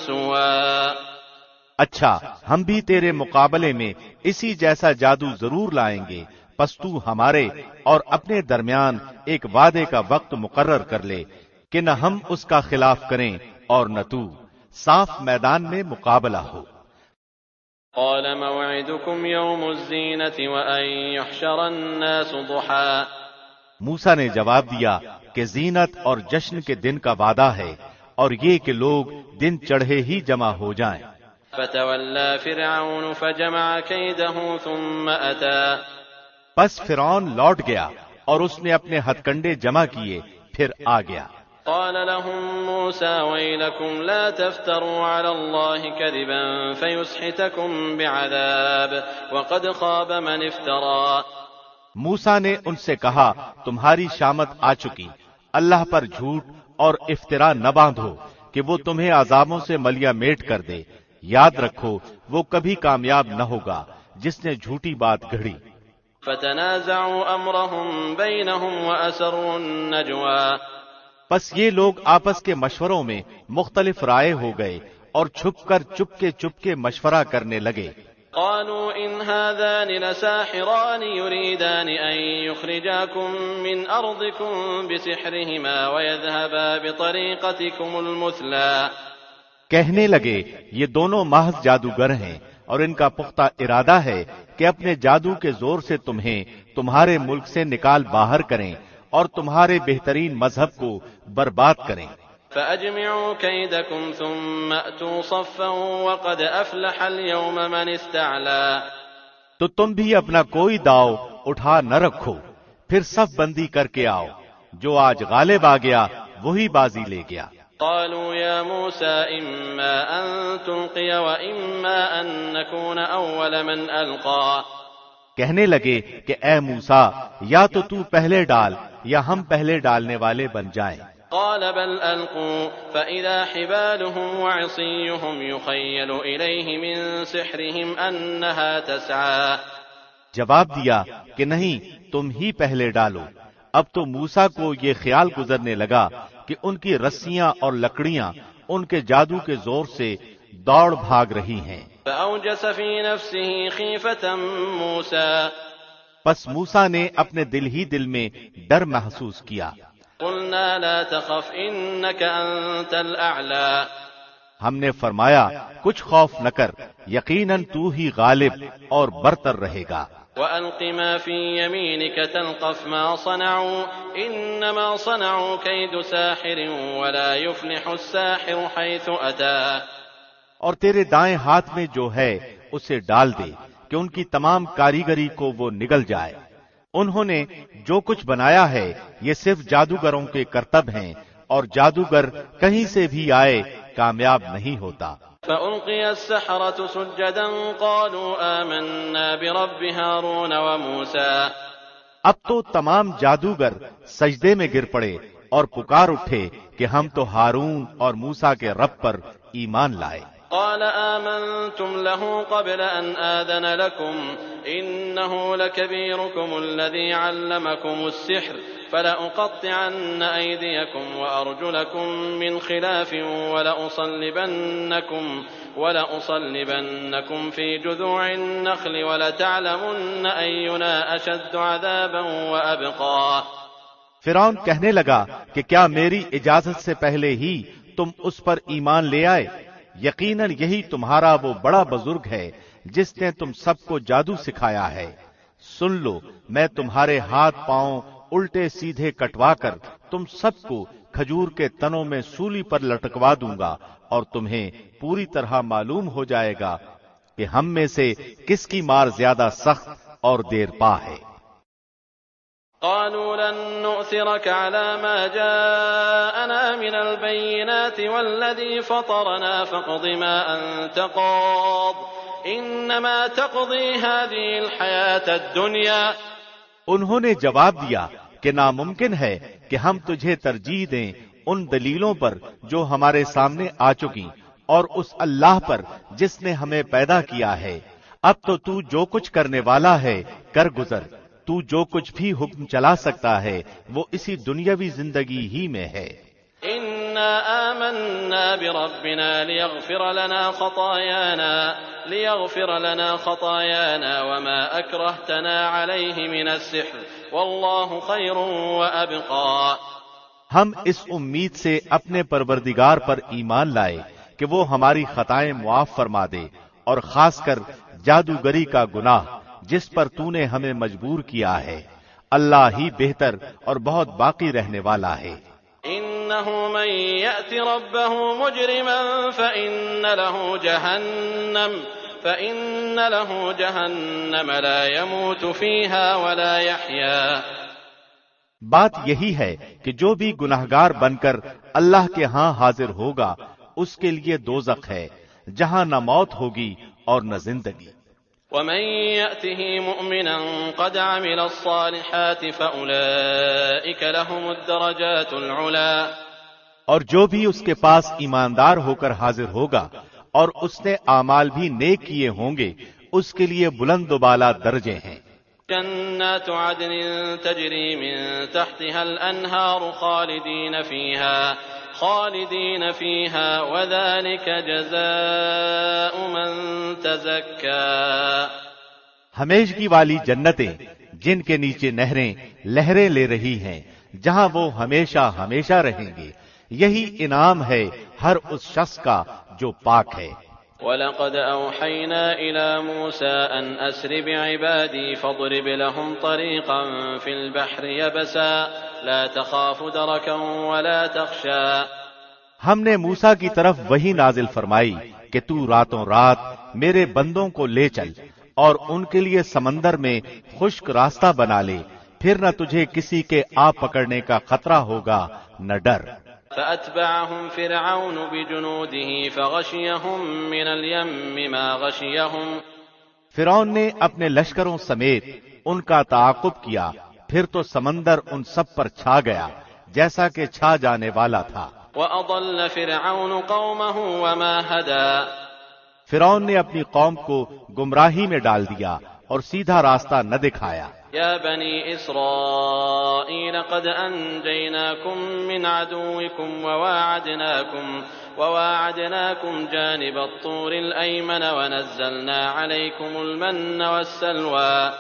سوا. اچھا ہم بھی تیرے مقابلے میں اسی جیسا جادو ضرور لائیں گے، پس تو ہمارے اور اپنے درمیان ایک وعدے کا وقت مقرر کر لے کہ نہ ہم اس کا خلاف کریں اور نہ تو. صاف میدان میں مقابلہ ہو. قال موعدكم يوم الزينة وأن يحشر الناس ضحى. موسیٰ نے جواب دیا کہ زینت اور جشن کے دن کا وعدہ ہے اور یہ کہ لوگ دن چڑھے ہی جمع ہو جائیں. فتولى فرعون فجمع كيده ثم أتى. پس فرعون لوٹ گیا اور اس نے اپنے ہتھ کنڈے جمع کیے پھر آ گیا. قال لهم موسى ويلكم لا تفتروا على الله كذبا فيسحتكم بعذاب وقد خاب من افترى. موسیٰ نے ان سے کہا تمہاری شامت آ چکی، اللہ پر جھوٹ اور افترا نہ باندھو کہ وہ تمہیں عذابوں سے ملیا میٹ کر دے. یاد رکھو وہ کبھی کامیاب نہ ہوگا جس نے جھوٹی بات گھڑی. فتنازعوا امرهم بينهم واسروا النجوى. پس یہ لوگ آپس کے مشوروں میں مختلف رائے ہو گئے اور چھپ کر چپ کے مشورہ کرنے لگے. قالوا ان هذان لساحران يريدان ان يخرجاكم من ارضكم بسحرهما ويذهبا بطريقتكم المثلى. کہنے لگے یہ دونوں محض جادوگر ہیں اور ان کا پختہ ارادہ ہے کہ اپنے جادو کے زور سے تمہیں تمہارے ملک سے نکال باہر کریں اور تمہارے بہترین مذہب کو برباد کریں۔ فأجمعوا كيدكم ثم أتوا صفا وقد أفلح اليوم من استعلى۔ تو تم بھی اپنا کوئی داؤ اٹھا نہ رکھو، پھر صف بندی کر کے آؤ، جو آج غالب آ گیا وہی بازی لے گیا۔ قالوا يا موسى إما أن تلقي وإما أن نكون أول من ألقى۔ کہنے لگے کہ اے موسیٰ، یا تو پہلے ڈال یا ہم پہلے ڈالنے والے بن جائیں۔ قال بل ألقوا فإذا حبالهم وعصيهم يخيل إليه من سحرهم أنها تسعى۔ جواب دیا کہ نہیں، تم ہی پہلے ڈالو۔ اب تو موسیٰ کو یہ خیال گزرنے لگا کہ ان کی رسیاں اور لکڑیاں ان کے جادو کے زور سے دوڑ بھاگ رہی ہیں۔ فأوجس في نفسه خيفة موسى۔ پس موسیٰ نے اپنے دل ہی دل میں ڈر محسوس کیا۔ قلنا لا تخف إنك أنت الأعلى۔ ہم نے فرمایا کچھ خوف نہ کر، یقیناً تو ہی غالب اور برتر رہے گا۔ وألق ما في يمينك تلقف ما صنعوا إنما صنعوا كيد ساحر ولا يفلح الساحر حيث أتى۔ اور تیرے دائیں ہاتھ میں جو ہے اسے ڈال دے کہ ان کی تمام کاریگری کو وہ نگل جائے۔ انہوں نے جو کچھ بنایا ہے یہ صرف جادوگروں کے کرتب ہیں، اور جادوگر کہیں سے بھی آئے کامیاب نہیں ہوتا۔ فألقي السحرة سجدا قالوا آمنا برب هارون وموسى۔ اب تو تمام جادوگر سجدے میں گر پڑے اور پکار اٹھے کہ ہم تو ہارون اور موسیٰ کے رب پر ایمان لائے۔ قال آمنتم له قبل أن آذن لكم إنه لكبيركم الذي علمكم السحر فلأقطعن أيديكم وأرجلكم من خلاف ولأصلبنكم في جذوع النخل ولتعلمن أينا أشد عذابا وأبقى۔ فرعون کہنے لگا کہ کیا میری اجازت سے پہلے ہی تم اس پر ایمان لے آئے؟ یقیناً یہی تمہارا وہ بڑا بزرگ ہے جس نے تم سب کو جادو سکھایا ہے۔ سن لو، میں تمہارے ہاتھ پاؤں الٹے سیدھے کٹوا کر تم سب کو کھجور کے تنوں میں سولی پر لٹکوا دوں گا، اور تمہیں پوری طرح معلوم ہو جائے گا کہ ہم میں سے کس کی مار زیادہ سخت اور دیر پا ہے۔ قالوا لن نؤثرك على ما جاءنا من البينات والذي فطرنا فاقض ما أنت قاض إنما تقضي هذه الحياة الدنيا۔ انہوں نے جواب دیا کہ ناممکن ہے کہ ہم تجھے ترجیح دیں ان دلیلوں پر جو ہمارے سامنے آ چکی، اور اس اللہ پر جس نے ہمیں پیدا کیا ہے۔ اب تو جو کچھ کرنے والا ہے کر گزر، تو جو کچھ بھی حکم چلا سکتا ہے وہ اسی دنیاوی زندگی ہی میں ہے۔ إنا آمنا بربنا ليغفر لنا خطايانا وما أكرهتنا عليه من السحر والله خير وأبقى۔ ہم اس امید سے اپنے پروردگار پر ایمان لائے کہ وہ ہماری خطائیں معاف فرما دے، اور خاص کر جادوگری کا گناہ جس پر تو نے ہمیں مجبور کیا ہے۔ اللہ ہی بہتر اور بہت باقی رہنے والا ہے۔ إنه من يأت ربه مجرما فإن له جهنم لا يموت فيها ولا يحيا۔ بات یہی ہے کہ جو بھی گناہگار بن کر اللہ کے ہاں حاضر ہوگا اس کے لیے دوزخ ہے، جہاں نہ موت ہوگی اور نہ زندگی۔ ومن يأته مؤمنا قد عمل الصالحات فأولئك لهم الدرجات العلا۔ اور جو بھی اس کے پاس ایماندار ہو کر حاضر ہوگا اور اس نے اعمال بھی نیک کیے ہوں گے، اس کے لیے بلند و بالا درجے ہیں۔ جنات عدن تجری من تحتها الانہار خالدین فیہا وذلک جزاء من تزکا۔ ہمیشگی والی جنتیں جن کے نیچے نہریں لہریں لے رہی ہیں، جہاں وہ ہمیشہ ہمیشہ رہیں گے، یہی انعام ہے ہر اس شخص کا جو پاک ہے۔ وَلَقَدْ أَوْحَيْنَا إِلَى مُوسَىٰ أَنْ أَسْرِ بِعِبَادِي فَاضْرِبْ لَهُمْ طَرِيقًا فِي الْبَحْرِ يَبَسًا لَا تَخَافُ دَرَكًا وَلَا تَخْشَىٰ۔ ہم نے موسیٰ کی طرف وحی نازل فرمائی کہ تو راتوں رات میرے بندوں کو لے چل اور ان کے لیے سمندر میں خشک راستہ بنا لے، پھر نہ تجھے کسی کے آ پکڑنے کا خطرہ ہوگا نہ ڈر۔ فأتبعهم فرعون بجنوده فغشيهم من اليم ما غشيهم۔ فرعون نے اپنے لشکروں سمیت ان کا تعاقب کیا، پھر تو سمندر ان سب پر چھا گیا جیسا کہ چھا جانے والا تھا۔ وأضل فرعون قومه وما هدى۔ فرعون نے اپنی قوم کو گمراہی میں ڈال دیا اور سیدھا راستہ نہ دکھایا۔ يا بني إسرائيل قد أنجيناكم من عدوكم وواعدناكم جانب الطور الأيمن ونزلنا عليكم المن والسلوى۔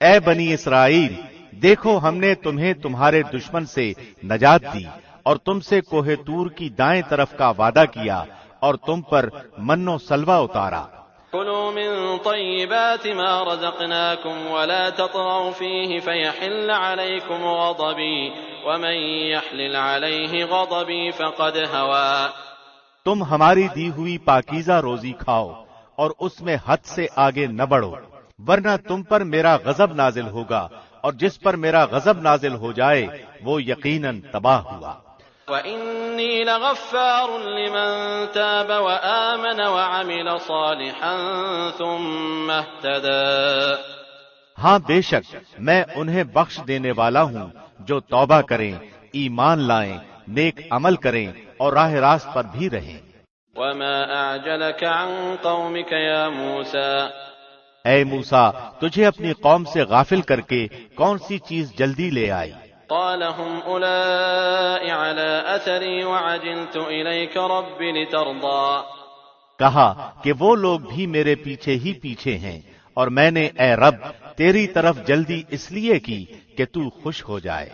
اے بنی اسرائیل، دیکھو ہم نے تمہیں تمہارے دشمن سے نجات دی اور تم سے کوہ طور کی دائیں طرف کا وعدہ کیا اور تم پر من و سلوہ اتارا۔ كلوا من طيبات ما رزقناكم ولا تطغوا فيه فيحل عليكم غضبي ومن يحلل عليه غضبي فقد هوى۔ تم ہماری دی ہوئی پاکیزہ روزی کھاؤ اور اس میں حد سے آگے نہ بڑھو، ورنہ تم پر میرا غضب نازل ہوگا، اور جس پر میرا غضب نازل ہو جائے وہ یقیناً تباہ ہوا۔ وَإِنِّي لَغَفَّارٌ لِمَن تَابَ وَآمَنَ وَعَمِلَ صَالِحًا ثُمَّ اهْتَدَىٰ۔ ہاں بے شک میں انہیں بخش دینے والا ہوں جو توبہ کریں، ایمان لائیں، نیک عمل کریں اور راہ راست پر بھی رہیں۔ وَمَا أَعْجَلَكَ عَن قَوْمِكَ يَا مُوسَىٰ۔ اے موسیٰ، تجھے اپنی قوم سے غافل کر کے کون سی چیز جلدی لے آئی؟ قال هم أولئك على أثري وعجلت إليك رب لترضى۔ کہا کہ وہ لوگ بھی میرے پیچھے ہی پیچھے ہیں، اور میں نے اے رب تیری طرف جلدی اس لیے کی کہ تو خوش ہو جائے۔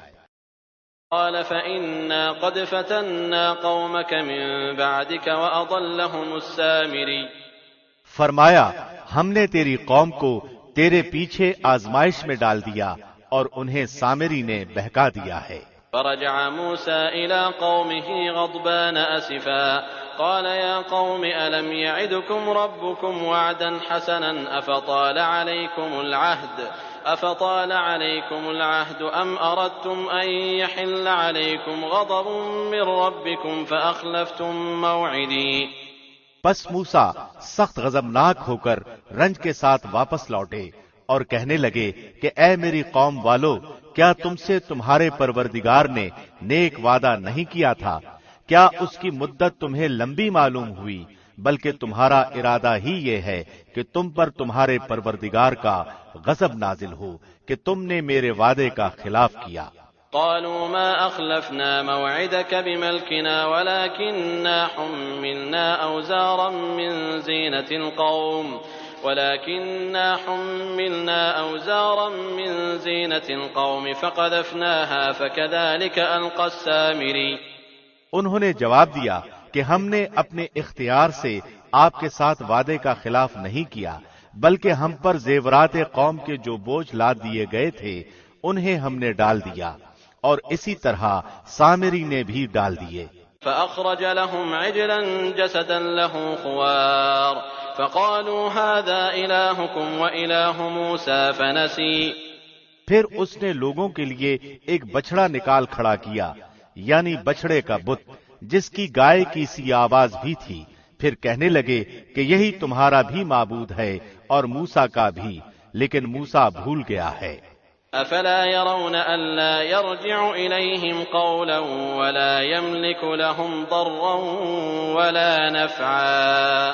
قال فإنا قد فتنا قومك من بعدك وأضلهم السامري۔ فرمایا ہم نے تیری قوم کو تیرے پیچھے آزمائش میں ڈال دیا اور انہیں سامری نے بہکا دیا ہے۔ فرجع موسى إلى قومه غضبان أسفا قال يا قوم ألم يعدكم ربكم وعدا حسنا أفطال عليكم العهد أم أردتم أن يحل عليكم غضب من ربكم فأخلفتم موعدي۔ پس موسیٰ سخت غضبناک ہو کر رنج کے ساتھ واپس لوٹے اور کہنے لگے کہ اے میری قوم والو، کیا تم سے تمہارے پروردگار نے نیک وعدہ نہیں کیا تھا؟ کیا اس کی مدت تمہیں لمبی معلوم ہوئی؟ بلکہ تمہارا ارادہ ہی یہ ہے کہ تم پر تمہارے پروردگار کا غضب نازل ہو کہ تم نے میرے وعدے کا خلاف کیا۔ قالوا ما أخلفنا موعدك بملكنا ولكننا حملنا أوزارا من زينة القوم فقذفناها فكذلك ألقى السامري۔ انہوں نے جواب دیا کہ ہم نے اپنے اختیار سے آپ کے ساتھ وعدے کا خلاف نہیں کیا، بلکہ ہم پر زیورات قوم کے جو بوجھ لاد دیے گئے تھے انہیں ہم نے ڈال دیا، اور اسی طرح سامری نے بھی ڈال دیے۔ فأخرج لهم عجلا جسدا له خوار فقالوا هذا إلهكم وإله موسى فنسي۔ پھر اس نے لوگوں کے لیے ایک بچڑا نکال کھڑا کیا، یعنی بچڑے کا بت جس کی گائے کی سی آواز بھی تھی، پھر کہنے لگے کہ یہی تمہارا بھی معبود ہے اور موسیٰ کا بھی، لیکن موسیٰ بھول گیا ہے۔ أفلا يرون ألا يرجع إليهم قولا ولا يملك لهم ضرا ولا نفعا۔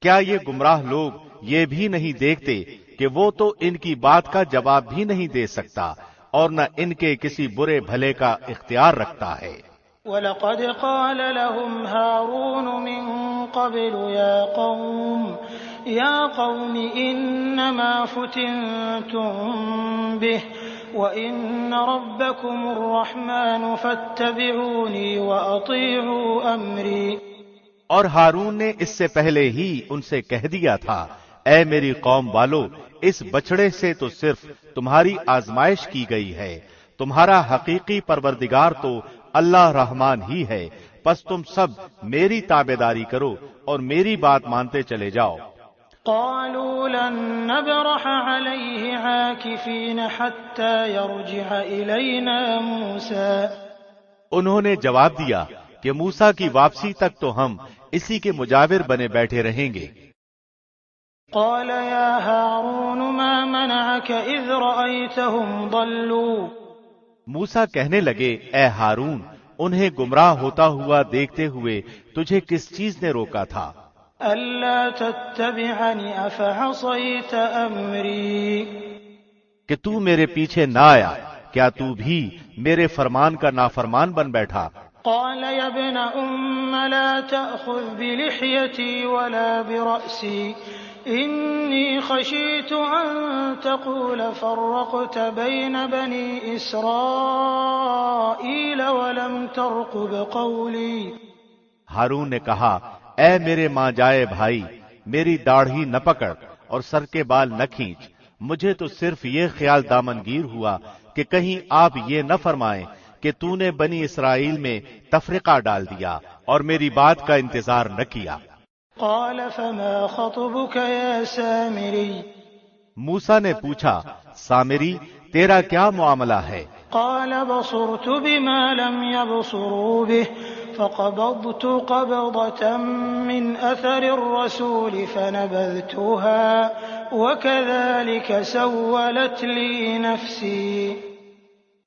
کیا یہ گمراہ لوگ یہ بھی نہیں دیکھتے کہ وہ تو ان کی بات کا جواب بھی نہیں دے سکتا اور نہ ان کے کسی برے بھلے کا اختیار رکھتا ہے۔ وَلَقَدْ قَالَ لَهُمْ هَارُونُ مِن قَبْلُ يَا قَوْمِ إِنَّمَا فُتِنْتُمْ بِهِ وَإِنَّ رَبَّكُمُ الرَّحْمَنُ فَاتَّبِعُونِي وَأَطِيعُوا أَمْرِي۔ اور ہارون نے اس سے پہلے ہی ان سے کہہ دیا تھا، اے میری قوم والو، اس بچڑے سے تو صرف تمہاری آزمائش کی گئی ہے، تمہارا حقیقی پروردگار تو اللہ رحمان ہی ہے، پس تم سب میری تابعداری کرو اور میری بات مانتے چلے جاؤ۔ قالوا لن نبرح عليه عاكفين حتى يرجع إلينا موسى انہوں نے جواب دیا کہ موسیٰ کی واپسی تک تو ہم اسی کے مجاور بنے بیٹھے رہیں گے۔ قال يا هارون ما منعك إذ رأيتهم ضلوا موسیٰ کہنے لگے، اے ہارون، انہیں گمراہ ہوتا ہوا دیکھتے ہوئے تجھے کس چیز نے روکا تھا؟ ألا تتبعني أفعصيت أمري کہ تو میرے پیچھے نہ آیا، کیا تو بھی میرے فرمان کا نافرمان بن بیٹھا؟ قال يا ابن أم لا تأخذ بلحيتي ولا برأسي إني خشيت أن تقول فرقت بين بني إسرائيل ولم ترقب قولي۔ ہارون نے کہا، اے میرے ماں جائے بھائی، میری داڑھی نہ پکڑ اور سر کے بال نہ کھینچ، مجھے تو صرف یہ خیال دامنگیر ہوا کہ کہیں آپ یہ نہ فرمائیں کہ تو نے بنی اسرائیل میں تفرقہ ڈال دیا اور میری بات کا انتظار نہ کیا۔ قال فما خطبك يا سامري موسیٰ نے پوچھا، سامری تیرا کیا معاملہ ہے؟ قال بصرت بما لم يبصروا به فقبضت قبضة من أثر الرسول فنبذتها وكذلك سولت لي نفسي۔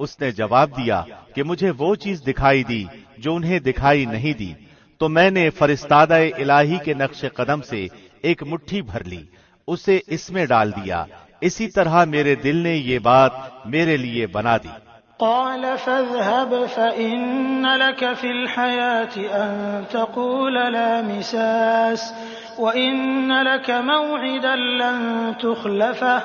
اس نے جواب دیا کہ مجھے وہ چیز دکھائی دی جو انہیں دکھائی نہیں دی، تو میں نے فرستادہ الہی کے نقش قدم سے ایک مٹھی بھر لی، اسے اس میں ڈال دیا، اسی طرح میرے دل نے یہ بات میرے لیے بنا دی۔ قال فاذهب فإن لك في الحياة أن تقول لا مساس وإن لك موعدا لن تخلفه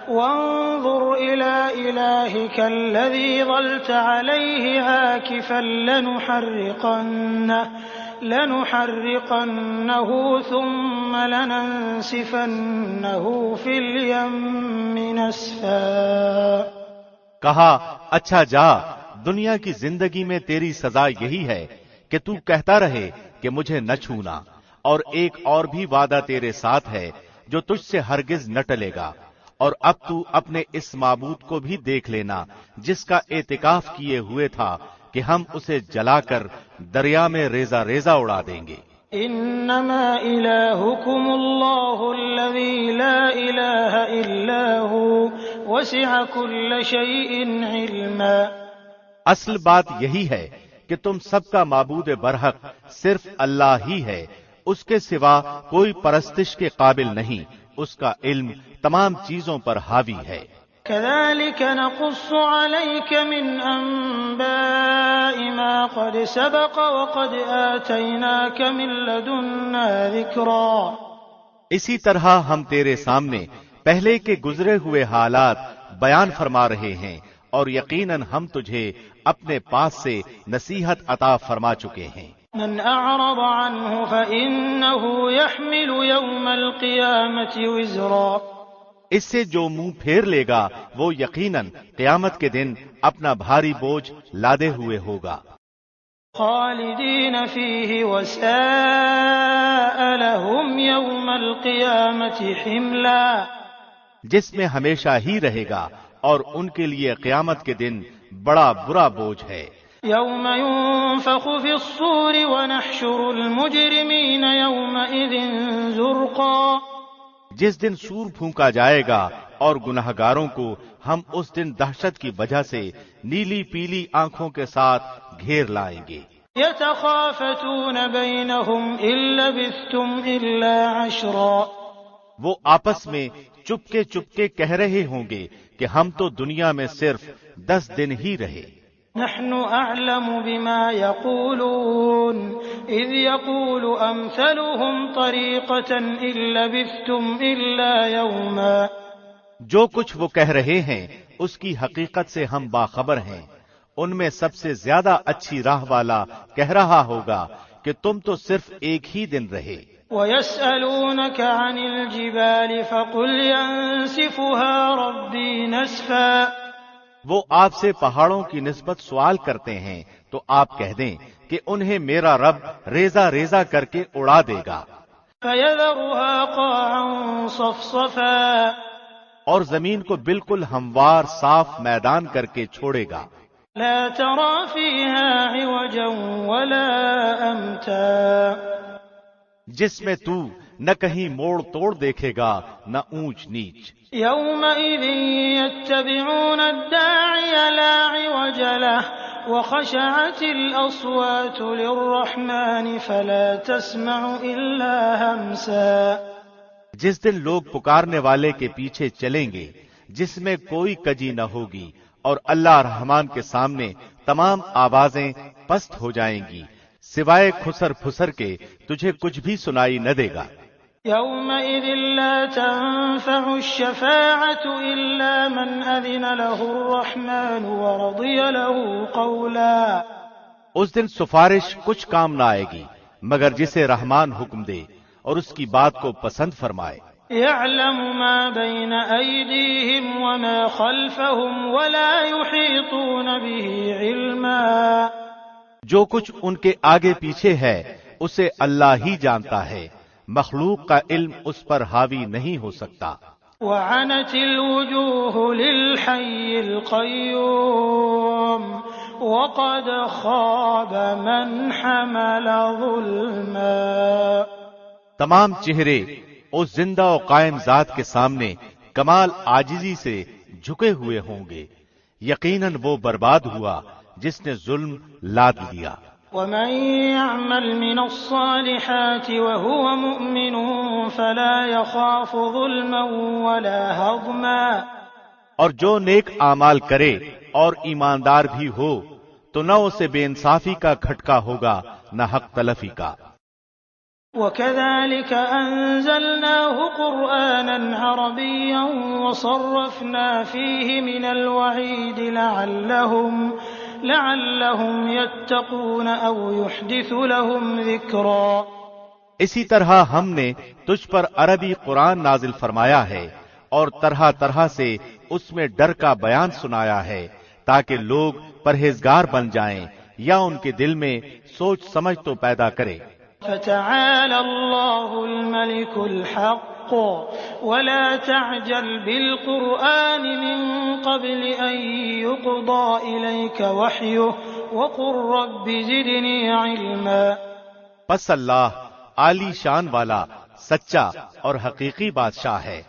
وانظر إلى إلهك الذي ظلت عليه عاكفا لنحرقنه ثم لننسفنه في اليم نسفا۔ کہا، اچھا جا، دنیا کی زندگی میں تیری سزا یہی ہے کہ تو کہتا رہے کہ مجھے نہ چھونا، اور ایک اور بھی وعدہ تیرے ساتھ ہے جو تجھ سے ہرگز نہ ٹلے گا، اور اب تو اپنے اس معبود کو بھی دیکھ لینا جس کا اعتکاف کیے ہوئے تھا کہ ہم اسے جلا کر دریا میں ریزہ ریزہ اڑا دیں گے۔ انما الہکم اللہ الذی لا الہ الا ہو وسع کل شیء علما۔ اصل بات یہی ہے کہ تم سب کا معبود برحق صرف اللہ ہی ہے، اس کے سوا کوئی پرستش کے قابل نہیں، اس کا علم تمام چیزوں پر حاوی ہے۔ كذلك نقص عليك من أنباء ما قد سبق وقد آتيناك من لدنا ذكرا۔ اسی طرح ہم تیرے سامنے پہلے کے گزرے ہوئے حالات بیان فرما رہے ہیں، اور یقیناً ہم تجھے اپنے پاس سے نصیحت عطا فرما چکے ہیں۔ من أعرض عنه فإنه يحمل يوم القيامة وزرا۔ اس سے جو منہ پھیر لے گا وہ یقیناً قیامت کے دن اپنا بھاری بوجھ لادے ہوئے ہوگا۔ خالدین فیہ وساء لهم یوم القیامة حملا۔ جس میں ہمیشہ ہی رہے گا اور ان کے لیے قیامت کے دن بڑا برا بوجھ ہے۔ یوم ينفخ في الصور ونحشر المجرمین یومئذ زرقا۔ جس دن سور پھونکا جائے گا اور گناہگاروں کو ہم اس دن دہشت کی وجہ سے نیلی پیلی آنکھوں کے ساتھ گھیر لائیں گے۔ یتخافتون بینہم ان لبثتم الا عشرا۔ وہ آپس میں چپکے چپکے کہہ رہے ہوں گے کہ ہم تو دنیا میں صرف 10 دن ہی رہے۔ نحن اعلم بما يقولون اذ يقول امثلهم طريقة ان لبثتم الا يوما۔ جو کچھ وہ کہہ رہے ہیں اس کی حقیقت سے ہم باخبر ہیں، ان میں سب سے زیادہ اچھی راہ والا کہہ رہا ہوگا کہ تم تو صرف ایک ہی دن رہے۔ وَيَسْأَلُونَكَ عَنِ الْجِبَالِ فَقُلْ يَنسِفُهَا رَبِّي نَسْفًا۔ وہ آپ سے پہاڑوں کی نسبت سوال کرتے ہیں تو آپ کہہ دیں کہ انہیں میرا رب ریزہ ریزہ کر کے اڑا دے گا۔ فَيَذَرُهَا قَاعًا صَفْصَفًا۔ اور زمین کو بالکل ہموار صاف میدان کر کے چھوڑے گا۔ لا ترى فيها عوجا ولا أمتا۔ جس میں تو نہ کہیں موڑ توڑ دیکھے گا نہ اونچ نیچ۔ يومئذ يتبعون الداعي لا عوج له وخشعت الأصوات للرحمن فلا تسمع إلا همسا۔ جس دن لوگ پکارنے والے کے پیچھے چلیں گے جس میں کوئی کجی نہ ہوگی، اور اللہ رحمان کے سامنے تمام آوازیں پست ہو جائیں گی، سوائے خسر پھسر کے تجھے کچھ بھی سنائی نہ دے گا۔ يومئذ لا تنفع الشفاعة إلا من أذن له الرحمن ورضي له قولا۔ اس دن سفارش کچھ کام نہ آئے گی مگر جسے رحمان حکم دے اور اس کی بات کو پسند فرمائے۔ يعلم ما بين أيديهم وما خلفهم ولا يحيطون به علما۔ جو کچھ ان کے آگے پیچھے ہے اسے اللہ ہی جانتا ہے، مخلوق کا علم اس پر حاوی نہیں ہو سکتا۔ وعنت الوجوه للحي القيوم وقد خاب من حمل ظلما۔ تمام چہرے اس زندہ و قائم ذات کے سامنے کمال عاجزی سے جھکے ہوئے ہوں گے، یقیناً وہ برباد ہوا جس نے ظلم لاد لیا۔ ومن يعمل من الصالحات وهو مؤمن فلا يخاف ظلما ولا هضما۔ اور جو نیک اعمال کرے اور ایماندار بھی ہو تو نہ اسے بے انصافی کا کھٹکا ہوگا نہ حق تلفی کا۔ وَكَذَلِكَ أَنزَلْنَاهُ قُرْآنًا عَرَبِيًّا وَصَرَّفْنَا فِيهِ مِنَ الْوَعِيدِ لَعَلَّهُمْ يَتَّقُونَ أَوْ يُحْدِثُ لَهُمْ ذِكْرًا۔ اسی طرح ہم نے تجھ پر عربی قرآن نازل فرمایا ہے اور طرح طرح سے اس میں ڈر کا بیان سنایا ہے تاکہ لوگ پرہیزگار بن جائیں یا ان کے دل میں سوچ سمجھ تو پیدا کرے۔ فَتَعَالَى اللَّهُ الْمَلِكُ الْحَقُّ وَلَا تَعْجَلْ بِالْقُرْآنِ مِن قَبْلِ أَن يُقْضَىٰ إِلَيْكَ وَحْيُهُ وَقُل رَّبِّ زِدْنِي عِلْمًا۔ پس اللہ عالی شان والا سچا اور حقیقی بادشاہ ہے،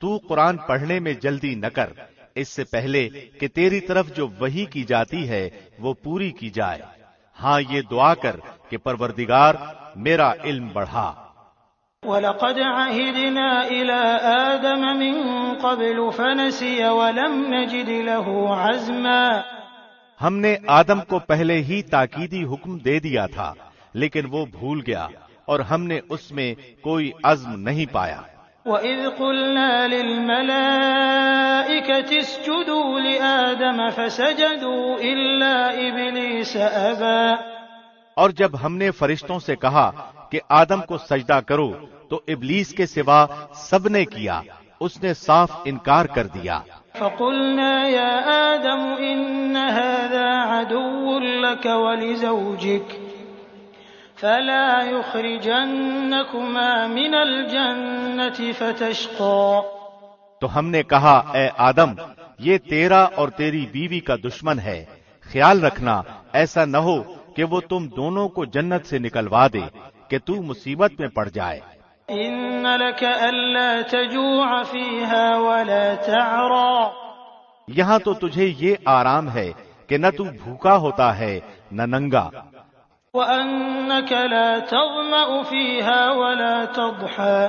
تو قرآن پڑھنے میں جلدی نہ کر اس سے پہلے کہ تیری طرف جو وحی کی جاتی ہے وہ پوری کی جائے۔ ہاں یہ دعا کر کہ پروردگار میرا علم بڑھا۔ وَلَقَدْ عَهِدْنَا إِلَىٰ آدَمَ مِن قَبْلُ فَنَسِيَ وَلَمْ نَجِدْ لَهُ عَزْمًا۔ ہم نے آدم کو پہلے ہی تاکیدی حکم دے دیا تھا لیکن وہ بھول گیا اور ہم نے اس میں کوئی عزم نہیں پایا۔ وَإِذْ قُلْنَا لِلْمَلَائِكَةِ اسْجُدُوا لِآدَمَ فَسَجَدُوا إِلَّا إِبْلِيسَ أَبَىٰ۔ اور جب ہم نے فرشتوں سے کہا کہ آدم کو سجدہ کرو تو ابلیس کے سوا سب نے کیا، اس نے صاف انکار کر دیا۔ فَقُلْنَا يَا آدَمُ إِنَّ هَٰذَا عَدُوٌّ لَّكَ وَلِزَوْجِكَ فَلَا يُخْرِجَنَّكُمَا مِنَ الْجَنَّةِ فَتَشْقَىٰ۔ تو ہم نے کہا اے آدم یہ تیرا اور تیری بیوی کا دشمن ہے، خیال رکھنا ایسا نہ ہو کہ وہ تم دونوں کو جنت سے نکلوا دے کہ تو مصیبت میں پڑ جائے۔ إِنَّ لَكَ أَلَّا تَجُوعَ فِيهَا وَلَا تَعْرَىٰ۔ یہاں تو تجھے یہ آرام ہے کہ نہ تو بھوکا ہوتا ہے نہ ننگا، وَأَنَّكَ لَا تَظْمَأُ فِيهَا وَلَا تَضْحَىٰ۔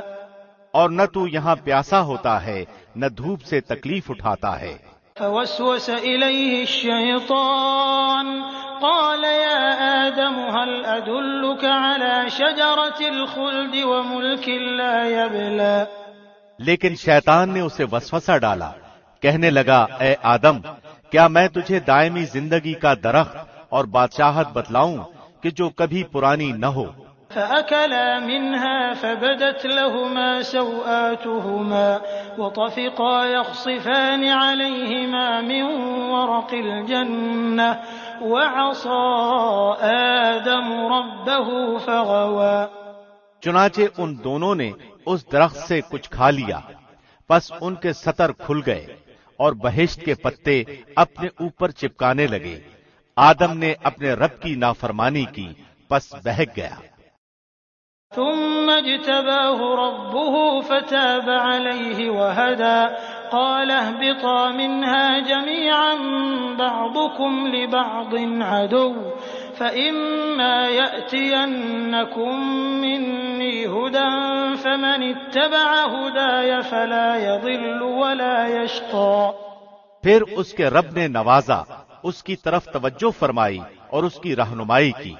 اور نہ تو یہاں پیاسا ہوتا ہے نہ دھوپ سے تکلیف اٹھاتا ہے۔ فوسوس إليه الشيطان قال يا آدم هل أدلك على شجرة الخلد وملك لا يبلى۔ لیکن شیطان نے اسے وسوسہ ڈالا، کہنے لگا اے آدم کیا میں تجھے دائمی زندگی کا درخت اور بادشاہت بتلاؤں کہ جو کبھی پرانی نہ ہو۔ فأكلا منها فبدت لهما سوآتهما وطفقا يخصفان عليهما من ورق الجنة وعصى آدم ربه فغوى۔ چنانچہ ان دونوں نے اس درخت سے کچھ کھا لیا، پس ان کے ستر کھل گئے اور بہشت کے پتے اپنے اوپر چپکانے لگے۔ آدم نے اپنے رب کی نافرمانی کی، پس بہک گیا۔ ثم اجتباه ربه فتاب عليه وهدى قال اهبطا منها جميعا بعضكم لبعض عدو فإما يأتينكم مني هدى فمن اتبع هداي فلا يضل ولا يشقى۔ پھر اس کے رب نے نوازا، اس کی طرف توجہ فرمائی اور اس کی رہنمائی کی۔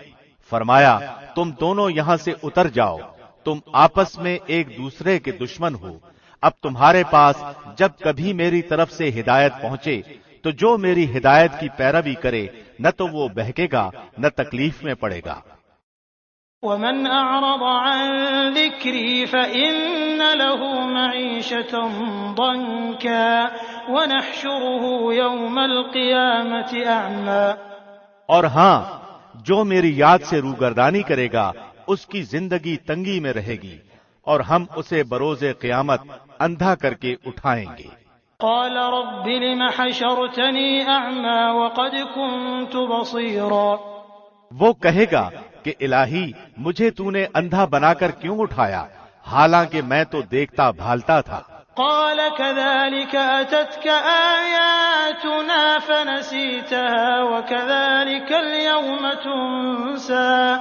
فرمایا تم دونوں یہاں سے اتر جاؤ، تم آپس میں ایک دوسرے کے دشمن ہو۔ اب تمہارے پاس جب کبھی میری طرف سے ہدایت پہنچے تو جو میری ہدایت کی پیروی کرے نہ تو وہ بہکے گا نہ تکلیف میں پڑے گا۔ ومن أعرض عن ذكري فإن له معيشة ضنكا ونحشره يوم القيامة أعمى۔ اور ہاں، جو میری یاد سے روگردانی کرے گا اس کی زندگی تنگی میں رہے گی اور ہم اسے بروز قیامت اندھا کر کے اٹھائیں گے۔ قال رب لم حشرتني أعمى وقد كنت بصيرا۔ وہ کہے گا کہ الہی مجھے تو نے اندھا بنا کر کیوں اٹھایا، حالانکہ میں تو دیکھتا بھالتا تھا۔ قال كذلك أتتك آياتنا فنسيتها وكذلك اليوم تنسى۔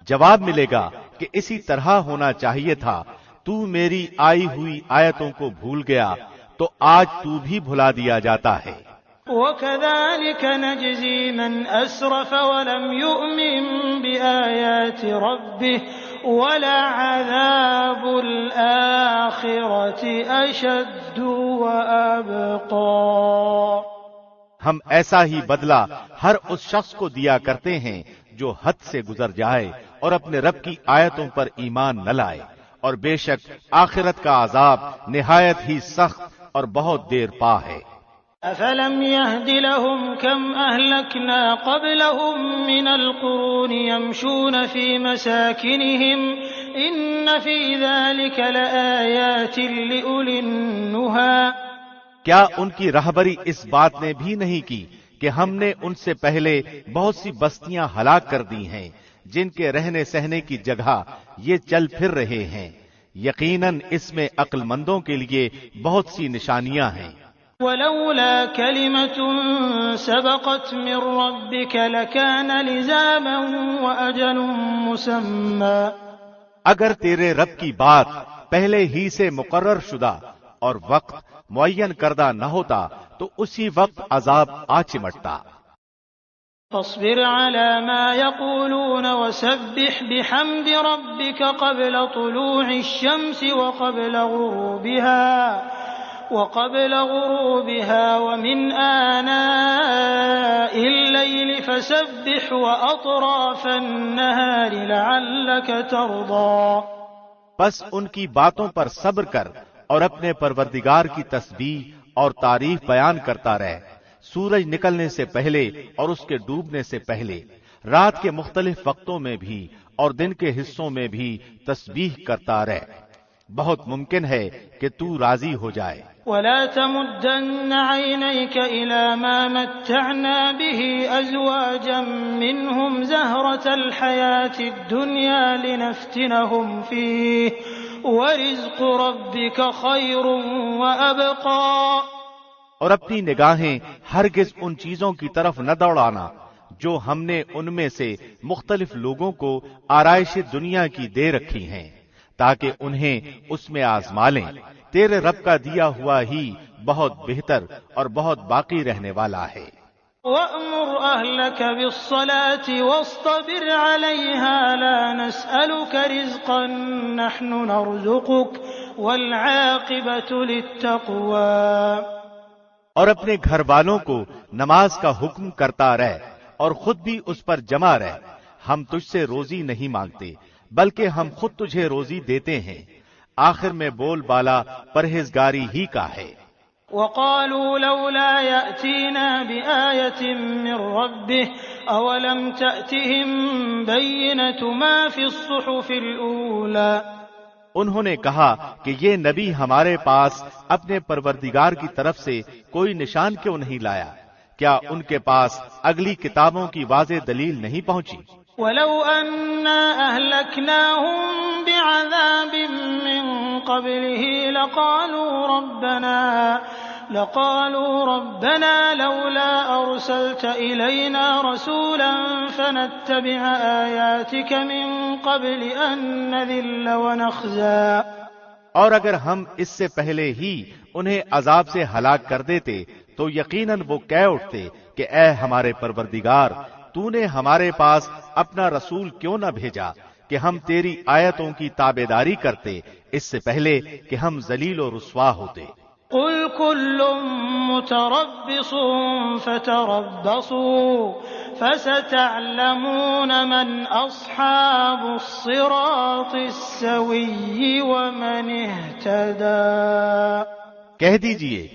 جواب ملے گا کہ اسی طرح ہونا چاہیے تھا، تو میری آئی ہوئی آیتوں کو بھول گیا تو آج تو بھی بھلا دیا جاتا ہے۔ وكذلك نجزي من أسرف ولم يؤمن بآيات ربه وَلَعَذَابُ الْآخِرَةِ أَشَدُّ وَأَبْقَى۔ ہم ایسا ہی بدلہ ہر اس شخص کو دیا کرتے ہیں جو حد سے گزر جائے اور اپنے رب کی آیتوں پر ایمان نہ لائے، اور بے شک آخرت کا عذاب نہایت ہی سخت اور بہت دیر پا ہے۔ أَفَلَمْ يَهْدِ لَهُمْ كَمْ أَهْلَكْنَا قَبْلَهُمْ مِنَ الْقُرُونِ يَمْشُونَ فِي مَسَاكِنِهِمْ إِنَّ فِي ذَلِكَ لَآيَاتٍ لِأُولِي النُّهَى۔ کیا ان کی رہبری اس بات نے بھی نہیں کی کہ ہم نے ان سے پہلے بہت سی بستیاں ہلاک کر دی ہیں جن کے رہنے سہنے کی جگہ یہ چل پھر رہے ہیں؟ یقیناً اس میں عقل مندوں کے لیے بہت سی نشانیاں ہیں۔ ولولا كلمة سبقت من ربك لكان لزاما وأجل مسمى۔ اگر تیرے رب کی بات پہلے ہی سے مقرر شدہ اور وقت معین کردہ نہ ہوتا تو اسی وقت عذاب آ چمٹتا۔ فاصبر على ما يقولون وسبح بحمد ربك قبل طلوع الشمس وقبل غروبها ومن آناء الليل فسبح وأطراف النهار لعلك ترضى۔ بس ان کی باتوں پر صبر کر اور اپنے پروردگار کی تسبیح اور تعریف بیان کرتا رہ، سورج نکلنے سے پہلے اور اس کے ڈوبنے سے پہلے، رات کے مختلف وقتوں میں بھی اور دن کے حصوں میں بھی تسبیح کرتا رہ، بہت ممکن ہے کہ تو راضی ہو جائے۔ ولا تمدن عينيك إلى ما متعنا به أزواجا منهم زهرة الحياة الدنيا لنفتنهم فيه ورزق ربك خير وأبقى۔ اور اپنی نگاہیں ہرگز ان چیزوں کی طرف نہ دوڑانا جو ہم نے ان میں سے مختلف لوگوں کو آرائش دنیا کی دے رکھی ہیں تاکہ انہیں اس میں آزما لیں۔ تیرے رب کا دیا ہوا ہی بہت بہتر اور بہت باقی رہنے والا ہے۔ وَأْمُرْ أَهْلَكَ بِالصَّلَاةِ وَاصْطَبِرْ عَلَيْهَا لَا نَسْأَلُكَ رِزْقًا نَحْنُ نَرْزُقُكَ وَالْعَاقِبَةُ لِلتَّقْوَى۔ اور اپنے گھر والوں کو نماز کا حکم کرتا رہ اور خود بھی اس پر جمع رہ، ہم تجھ سے روزی نہیں مانگتے بلکہ ہم خود تجھے روزی دیتے ہیں، آخر میں بول بالا پرہیزگاری ہی کا ہے۔ وقالوا لولا يأتينا بآية من ربه أولم تأتهم بينة ما في الصحف الأولى۔ انہوں نے کہا کہ یہ نبی ہمارے پاس اپنے پروردگار کی طرف سے کوئی نشان کیوں نہیں لایا؟ کیا ان کے پاس اگلی کتابوں کی واضح دلیل نہیں پہنچی؟ وَلَوْ أَنَّا أَهْلَكْنَاهُمْ بِعَذَابٍ مِّن قَبْلِهِ لَقَالُوا رَبَّنَا لَوْلَا أَرْسَلْتَ إِلَيْنَا رَسُولًا فَنَتَّبِعَ آيَاتِكَ مِن قَبْلِ أَن نَّذِلَّ وَنَخْزَىٰ۔ اور اگر ہم اس سے پہلے ہی انہیں عذاب سے ہلاک کر دیتے تو یقیناً وہ کہہ اٹھتے کہ اے ہمارے پروردگار، تو نے ہمارے پاس اپنا رسول کیوں نہ بھیجا کہ ہم تیری آیتوں کی تابعداری کرتے اس سے پہلے کہ ہم ذلیل و رسوا ہوتے۔ قُلْ كُلٌّ مُّتَرَبِّصٌ فَتَرَبَّصُوا فَسَتَعْلَمُونَ مَنْ أَصْحَابُ الصِّرَاطِ السَّوِيِّ وَمَنِ اهْتَدَىٰ۔ کہہ دیجئے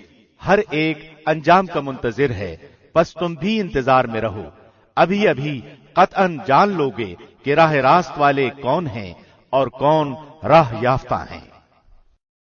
ہر ایک انجام کا منتظر ہے، بس تم بھی انتظار میں رہو، ابھی ابھی قطعاً جان لوگے کہ راہ راست والے کون ہیں اور کون راہ یافتہ ہیں۔